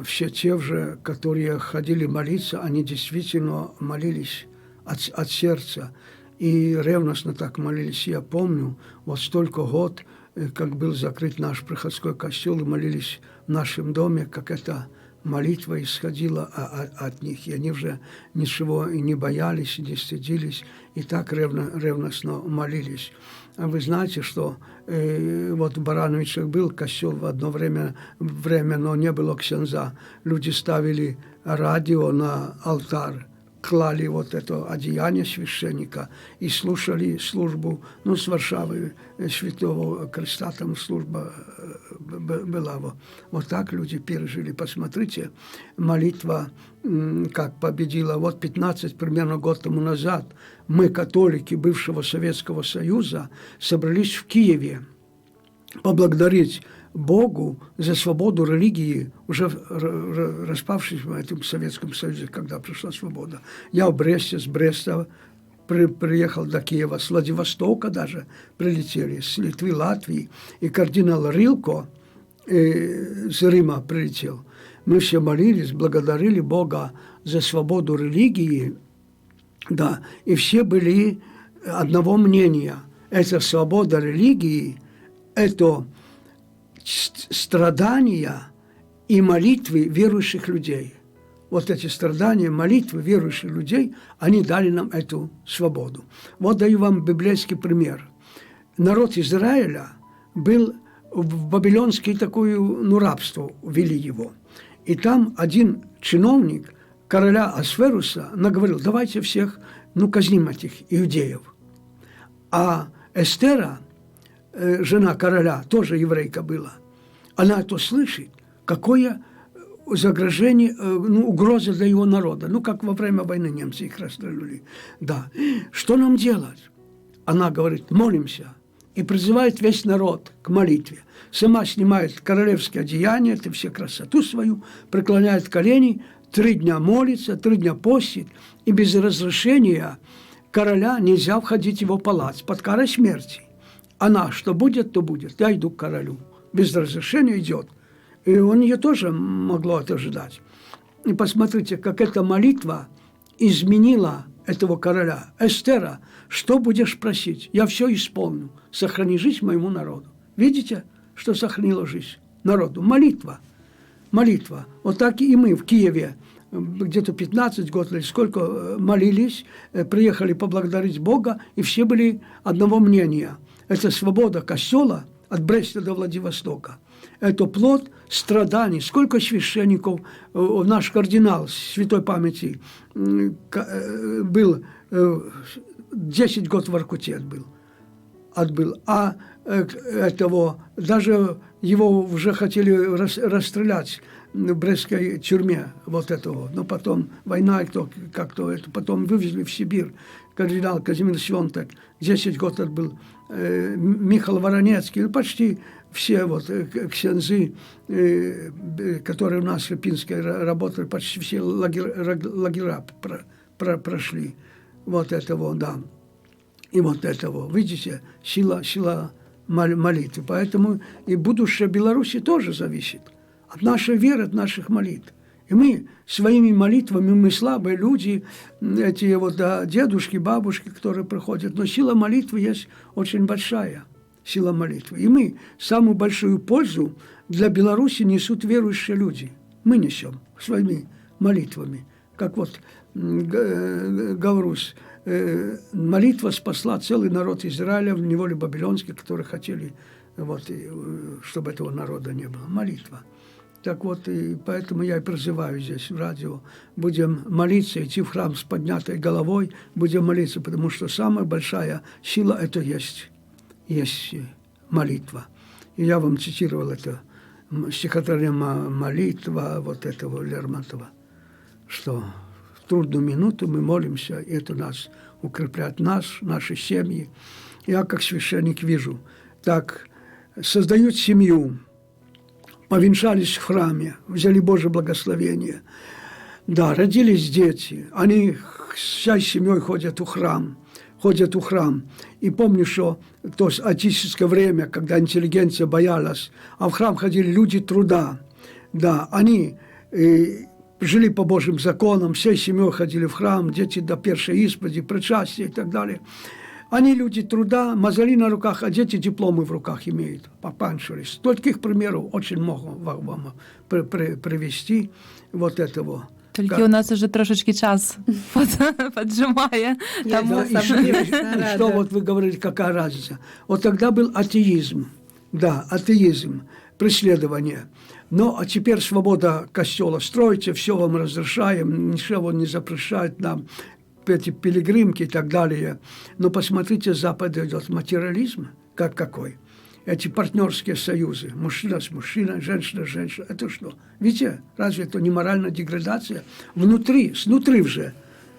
все те же, которые ходили молиться, они действительно молились от сердца. И ревностно так молились. Я помню, вот столько год, как был закрыт наш приходской костел, и молились в нашем доме, как эта молитва исходила от них. И они уже ничего и не боялись, и не стыдились, и так ревностно молились. А вы знаете, что вот в Барановичах был костел в одно время, но не было ксенза. Люди ставили радио на алтарь, клали вот это одеяние священника и слушали службу, ну, с Варшавы, Святого Креста, там служба была. Вот так люди пережили. Посмотрите, молитва как победила. Вот 15 примерно год тому назад мы, католики бывшего Советского Союза, собрались в Киеве поблагодарить Богу за свободу религии, уже распавшись в этом Советском Союзе, когда пришла свобода. Я в Бресте, с Бреста приехал до Киева, с Владивостока даже прилетели, с Литвы, Латвии, и кардинал Рилко с Рима прилетел. Мы все молились, благодарили Бога за свободу религии, да, и все были одного мнения. Это свобода религии, это страдания и молитвы верующих людей. Вот эти страдания, молитвы верующих людей, они дали нам эту свободу. Вот даю вам библейский пример. Народ Израиля был в Вавилонское такое, ну, рабство, ввели его. И там один чиновник короля Асферуса наговорил: давайте всех, ну, казним этих иудеев. А Эстера, жена короля, тоже еврейка была, она это слышит, какое загрожение, ну, угроза для его народа. Ну, как во время войны немцы их расстреляли. Да. Что нам делать? Она говорит: молимся. И призывает весь народ к молитве. Сама снимает королевское одеяние, это все красоту свою, преклоняет колени, 3 дня молится, 3 дня постит, и без разрешения короля нельзя входить в его палац под карой смерти. Она, что будет, то будет. Я иду к королю. Без разрешения идет. И он ее тоже могло это ожидать. И посмотрите, как эта молитва изменила этого короля. Эстера, что будешь просить? Я все исполню. Сохрани жизнь моему народу. Видите, что сохранила жизнь народу? Молитва. Молитва. Вот так и мы в Киеве где-то 15 год или сколько молились, приехали поблагодарить Бога, и все были одного мнения. Это свобода Костела от Бреста до Владивостока. Это плод страданий. Сколько священников, наш кардинал святой памяти был, 10 год в Воркуте отбыл. А этого, даже его уже хотели расстрелять в Брестской тюрьме, вот этого. Но потом война, как-то это, потом вывезли в Сибирь. Кардинал Казимир Свентек 10 год отбыл. Михаил Воронецкий, почти все вот ксензы, которые у нас в Липинской работали, почти все лагеря прошли. Вот этого, да. И вот этого, видите, сила молитвы. Поэтому и будущее Беларуси тоже зависит от нашей веры, от наших молитв. И мы своими молитвами, мы слабые люди, эти вот, да, дедушки, бабушки, которые приходят, но сила молитвы есть очень большая, сила молитвы. И мы самую большую пользу для Беларуси несут верующие люди. Мы несем своими молитвами. Как вот говорю, молитва спасла целый народ Израиля в неволе Вавилонской, которые хотели, вот, чтобы этого народа не было. Молитва. Так вот, и поэтому я и призываю здесь в радио. Будем молиться, идти в храм с поднятой головой, будем молиться, потому что самая большая сила – это есть молитва. И я вам цитировал это стихотворение «Молитва» вот этого Лермонтова, что в трудную минуту мы молимся, и это нас укрепляет, наши семьи. Я как священник вижу, так создают семью, повенчались в храме, взяли Божье благословение. Да, родились дети, они всей семьей ходят в храм. И помню, что то отеческое время, когда интеллигенция боялась, а в храм ходили люди труда. Да, они жили по Божьим законам, всей семьей ходили в храм, дети до первой исповеди, причастия и так далее. Они люди труда, мозоли на руках, а дети дипломы в руках имеют, попанчивались. Таких примеров очень могу вам привести вот этого. Тільки у нас уже трошечки час поджимає. Тому что вот вы говорите, какая разница. Вот тогда был атеизм. Да, атеизм, преследование. А теперь свобода костела. Стройте, все вам разрешаем, ничего не запрещает нам, эти пилигримки и так далее. Но посмотрите, с Запада идет материализм, какой. Эти партнерские союзы. Мужчина с мужчиной, женщина с женщиной. Это что? Видите, разве это не моральная деградация? Снутри уже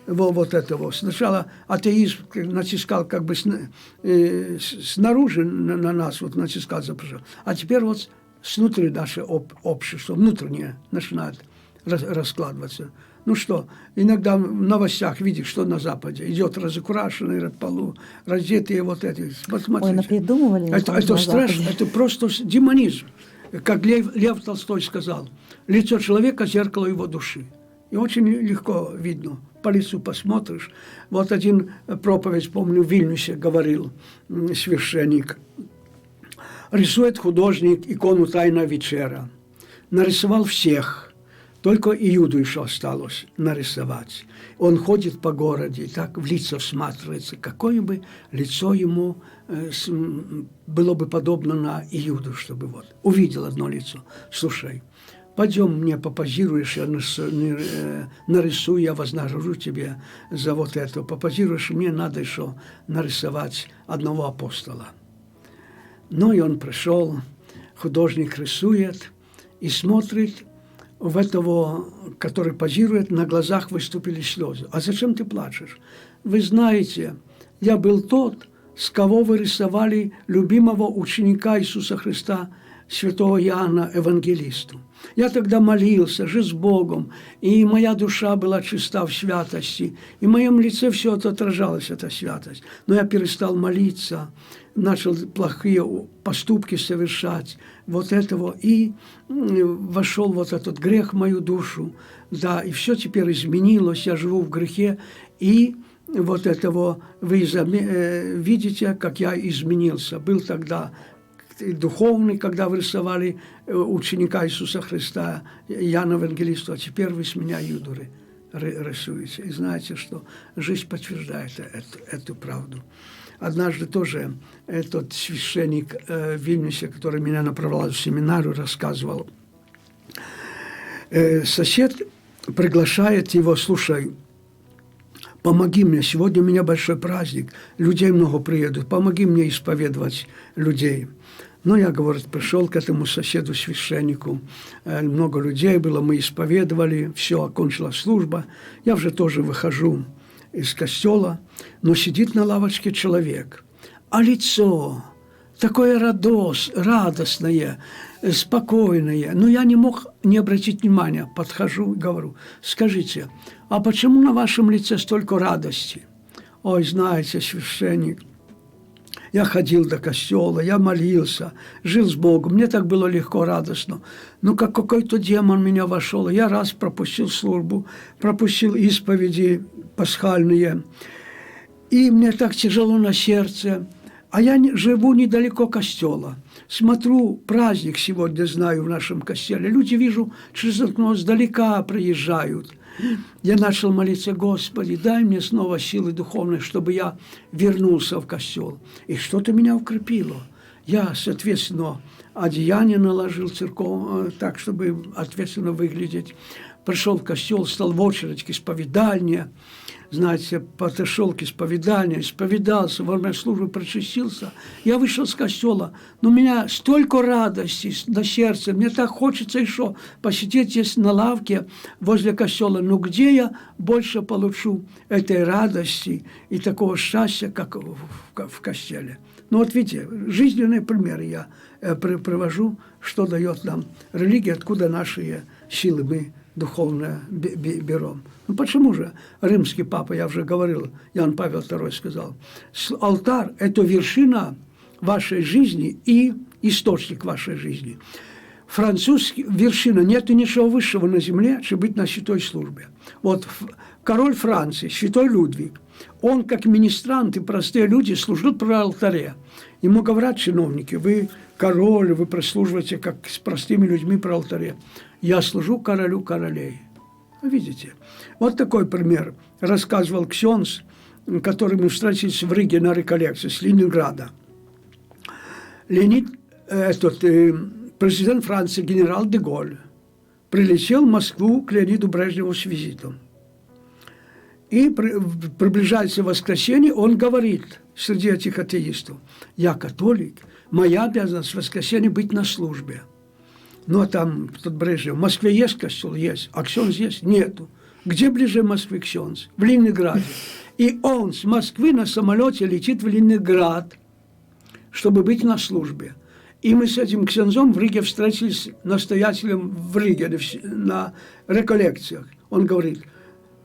вот этого. Сначала атеизм натискал как бы снаружи на нас, вот натискал, запрещал. А теперь вот снутри наше общество, внутреннее начинает раскладываться. Что, иногда в новостях видишь, что на Западе идет разукрашенный полу, раздетые вот эти. Ой, напридумывали. Это страшно, это просто демонизм. Как Лев Толстой сказал, лицо человека – зеркало его души. И очень легко видно. По лицу посмотришь. Вот один проповедь, помню, в Вильнюсе говорил священник. Рисует художник икону «Тайна вечера». Нарисовал всех. Только Иуду еще осталось нарисовать. Он ходит по городу и так в лицо всматривается, какое бы лицо ему было бы подобно на Иуду, чтобы вот увидел одно лицо. Слушай, пойдем мне попозируешь, я нарисую, я вознагражу тебе за вот это. Попозируешь, мне надо еще нарисовать одного апостола. И он пришел, художник рисует и смотрит, в этого, который позирует, на глазах выступили слезы. А зачем ты плачешь? Вы знаете, я был тот, с кого вы рисовали любимого ученика Иисуса Христа, святого Иоанна, евангелисту. Я тогда молился, жил с Богом, и моя душа была чиста в святости, и в моем лице все это отражалось, эта святость. Но я перестал молиться, начал плохие поступки совершать, вот этого, и вошел вот этот грех в мою душу, да, и все теперь изменилось, я живу в грехе, и вот этого вы видите, как я изменился. Был тогда духовный, когда вы рисовали ученика Иисуса Христа, Иоанна Евангелиста, а теперь вы с меня Иуду рисуете. И знаете, что жизнь подтверждает эту правду. Однажды тоже тот священник в Вильнюсе, который меня направлял в семинарию, рассказывал. Сосед приглашает его: слушай, помоги мне, сегодня у меня большой праздник, людей много приедут, помоги мне исповедовать людей. Я, говорит, пришел к этому соседу, священнику, много людей было, мы исповедовали, все, окончилась служба, я уже тоже выхожу из костела, но сидит на лавочке человек, а лицо такое радостное, спокойное. Я не мог не обратить внимания, подхожу и говорю: скажите, а почему на вашем лице столько радости? Ой, знаете, священник, я ходил до костела, я молился, жил с Богом, мне так было легко, радостно. Как какой-то демон в меня вошел, я раз пропустил службу, пропустил исповеди пасхальные, и мне так тяжело на сердце. А я живу недалеко костела. Смотрю, праздник сегодня, знаю, в нашем костеле. Люди, вижу, через окно сдалека приезжают. Я начал молиться: Господи, дай мне снова силы духовные, чтобы я вернулся в костел. И что-то меня укрепило. Я, соответственно, одеяние наложил церковь так, чтобы ответственно выглядеть. пришел в костел, стал в очередь к исповедальне, знаете, подошел к исповеданию, исповедался, во время службы причастился. Я вышел с костела, но у меня столько радости на сердце, мне так хочется еще посидеть здесь на лавке возле костела. Но где я больше получу этой радости и такого счастья, как в костеле? Ну вот видите, жизненные примеры я привожу, что дает нам религия, откуда наши силы мы духовно берем. Ну почему же римский папа, я уже говорил, Иоанн Павел II сказал, алтарь – это вершина вашей жизни и источник вашей жизни. Французский вершина, нет ничего высшего на земле, чем быть на святой службе. Вот король Франции, святой Людвиг, он, как министрант и простые люди, служил при алтаре. Ему говорят чиновники, вы король, вы прослуживаете как с простыми людьми при алтаре. Я служу королю королей. Видите? Вот такой пример рассказывал ксенз, который мы встретились в Риге на реколлекции с Ленинграда. Президент Франции генерал де Голль прилетел в Москву к Леониду Брежневу с визитом. И приближается воскресенье, он говорит среди этих атеистов, я католик, моя обязанность в воскресенье быть на службе. Ну, а там тот Брежнев, в Москве есть костел? Есть. А ксенз есть? Нету. Где ближе Москвы ксенз? В Ленинграде. И он с Москвы на самолете летит в Ленинград, чтобы быть на службе. И мы с этим ксензом в Риге встретились с настоятелем в Риге на реколлекциях. Он говорит,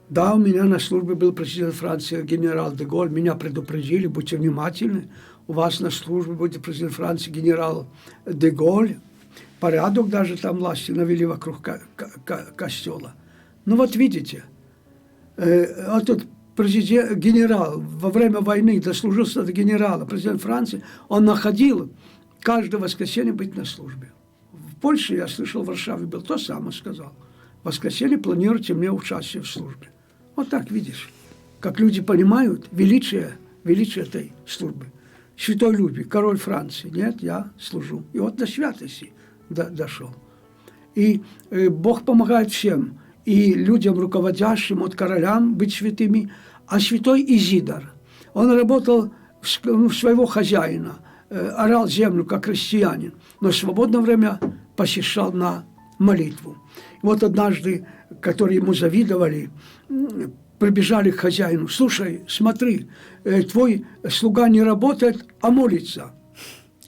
да, у меня на службе был президент Франции генерал де Голль, меня предупредили, будьте внимательны, у вас на службе будет президент Франции генерал де Голль. Порядок даже там власти навели вокруг костела. Ну вот видите, этот президент, генерал во время войны дослужился до генерала, президент Франции, он находил каждое воскресенье быть на службе. В Польше, я слышал, в Варшаве был, то самое сказал. В воскресенье планируйте мне участие в службе. Вот так видишь, как люди понимают величие этой службы. Святой Людвиг, король Франции, нет, я служу. И вот до святости дошел. И Бог помогает всем, и людям, руководящим, от королям быть святыми. А святой Изидор, он работал в своего хозяина, орал землю, как крестьянин, но в свободное время посещал на молитву. И вот однажды, которые ему завидовали, прибежали к хозяину, слушай, смотри, твой слуга не работает, а молится.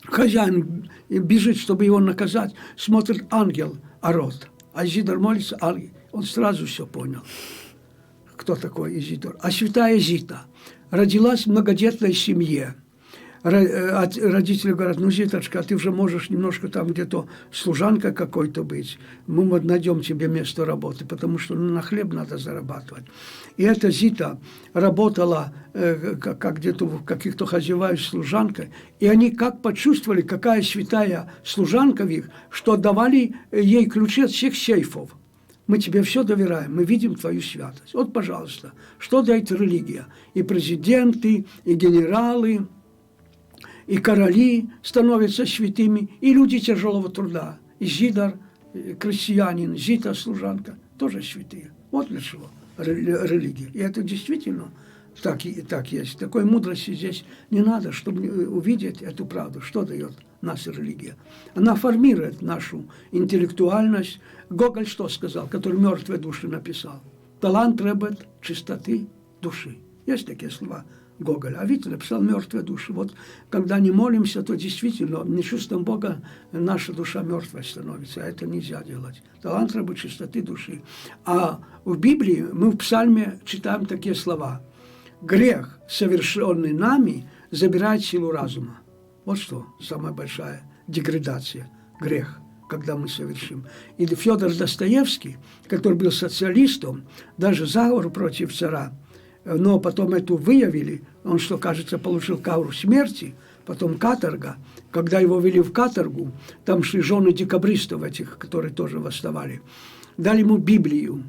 Хозяин бежит, чтобы его наказать, смотрит, ангел орет. А Изидор молится, ангел. Он сразу все понял, кто такой Изидор. А святая Зита родилась в многодетной семье. Родители говорят, ну, Зиточка, ты уже можешь немножко там где-то служанка какой-то быть. Мы вот найдем тебе место работы, потому что на хлеб надо зарабатывать. И эта Зита работала как где-то в каких-то хозяевах служанкой. И они как почувствовали, какая святая служанка в их, что давали ей ключи от всех сейфов. Мы тебе все доверяем, мы видим твою святость. Вот, пожалуйста, что дает религия? И президенты, и генералы, и короли становятся святыми, и люди тяжелого труда. И Изидор, крестьянин, Зита, служанка, тоже святые. Вот для чего религия. И это действительно так есть. Такой мудрости здесь не надо, чтобы увидеть эту правду. Что дает наша религия? Она формирует нашу интеллектуальность. Гоголь что сказал, который «Мертвые души» написал? Талант требует чистоты души. Есть такие слова Гоголя. А Витя написал «Мертвые души». Вот когда не молимся, то действительно не чувством Бога наша душа мертвой становится. А это нельзя делать. Талант требует чистоты души. А в Библии мы в Псальме читаем такие слова. Грех, совершенный нами, забирает силу разума. Вот что самая большая деградация. Грех, когда мы совершим. И Федор Достоевский, который был социалистом, даже заговор против царя, но потом эту выявили, он, что кажется, получил кауру смерти, потом каторга. Когда его вели в каторгу, там шли жены декабристов этих, которые тоже восставали, дали ему Библию.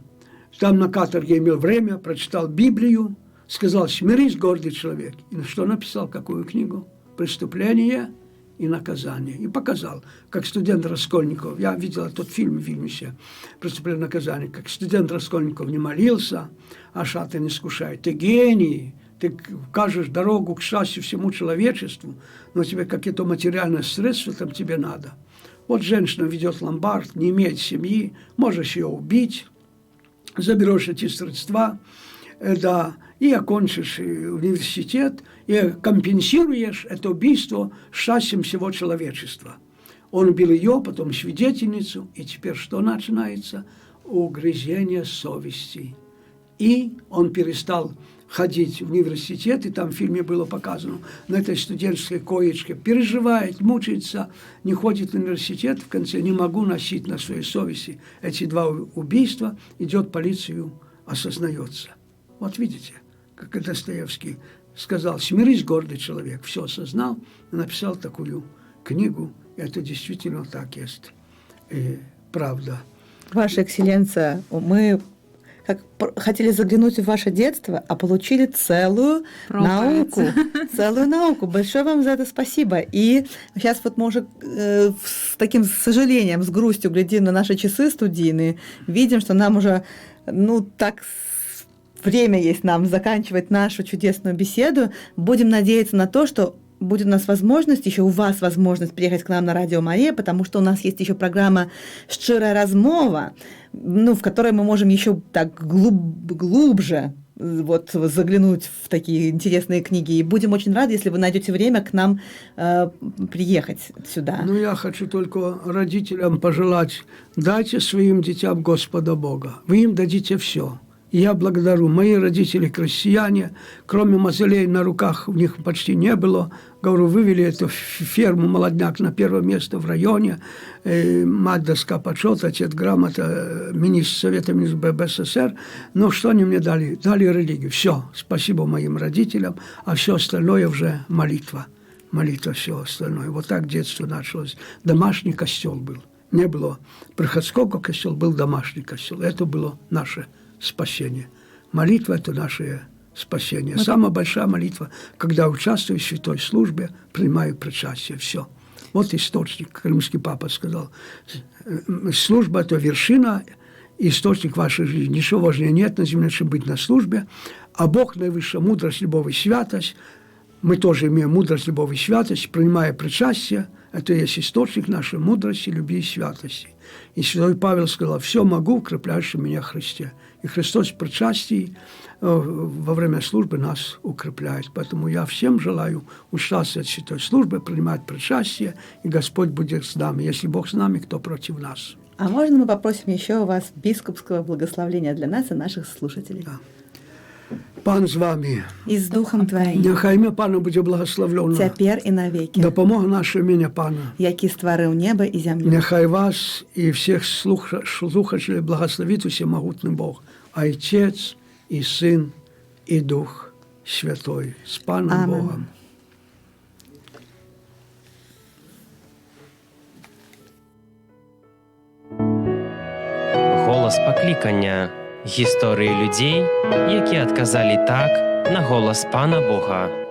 Там на каторге имел время, прочитал Библию, сказал, смирись, гордый человек. И что написал, какую книгу? Преступление и наказание. И показал, как студент Раскольников, я видел этот фильм в Вильнюсе, «Преступление и наказание», как студент Раскольников не молился, а шатан искушает. Ты гений, ты укажешь дорогу к счастью всему человечеству, но тебе какие-то материальные средства там тебе надо. Вот женщина ведет ломбард, не имеет семьи, можешь ее убить, заберешь эти средства, да, и окончишь университет, и компенсируешь это убийство счастьем всего человечества. Он убил ее, потом свидетельницу, и теперь что начинается? Угрызение совести. И он перестал ходить в университет, и там в фильме было показано, на этой студенческой коечке, переживает, мучается, не ходит в университет, в конце не могу носить на своей совести эти два убийства, идет в полицию, осознается. Вот видите, как Достоевский сказал, смирись, гордый человек, все осознал, и написал такую книгу, и это действительно так есть, и правда. Ваша экселленция, мы хотели заглянуть в ваше детство, а получили целую науку. Целую науку. Большое вам за это спасибо. И сейчас вот мы уже с таким сожалением, с грустью глядим на наши часы студийные, видим, что нам уже, так время есть нам заканчивать нашу чудесную беседу. Будем надеяться на то, что будет у нас возможность, еще у вас возможность приехать к нам на Радио Мария, потому что у нас есть еще программа «Щирая размова», в которой мы можем еще так глубже заглянуть в такие интересные книги. И будем очень рады, если вы найдете время к нам приехать сюда. Я хочу только родителям пожелать, дайте своим детям Господа Бога. Вы им дадите все. И я благодарю. Мои родители крестьяне, кроме мавзолея на руках у них почти не было. Говорю, вывели эту ферму «Молодняк» на первое место в районе. Мать доска почета, отец грамота, министр Совета министров БССР. Но что они мне дали? Дали религию. Все. Спасибо моим родителям. А все остальное уже молитва. Молитва, все остальное. Вот так детство началось. Домашний костел был. Не было приходского костела, был домашний костел. Это было наше спасение. Молитва – это наше спасение. Самая большая молитва, когда участвую в святой службе, принимаю причастие. Все. Вот источник, крымский папа сказал. Служба – это вершина, источник вашей жизни. Ничего важнее нет на земле, чем быть на службе. А Бог – наивысшая мудрость, любовь и святость. Мы тоже имеем мудрость, любовь и святость, принимая причастие. Это есть источник нашей мудрости, любви и святости. И святой Павел сказал, все могу, укрепляющий меня Христе. И Христос в причастии во время службы нас укрепляет. Поэтому я всем желаю участвовать в святой службе, принимать причастие, и Господь будет с нами. Если Бог с нами, кто против нас? А можно мы попросим еще у вас бискупского благословения для нас и наших слушателей? Да. Пан з вами. І з Духом Твоїм. Нехай ім'я Пана буде благословлено. Тепер і навіки. Допомога наше ім'я Пана. Який створив небо і землю. Нехай вас і всіх слухачів благословить усемогутний Бог, Отець і Син і Дух Святой. З Паном Амен. Богом. Голос покликання. Гісторії людей, які адказалі так на голос Пана Бога.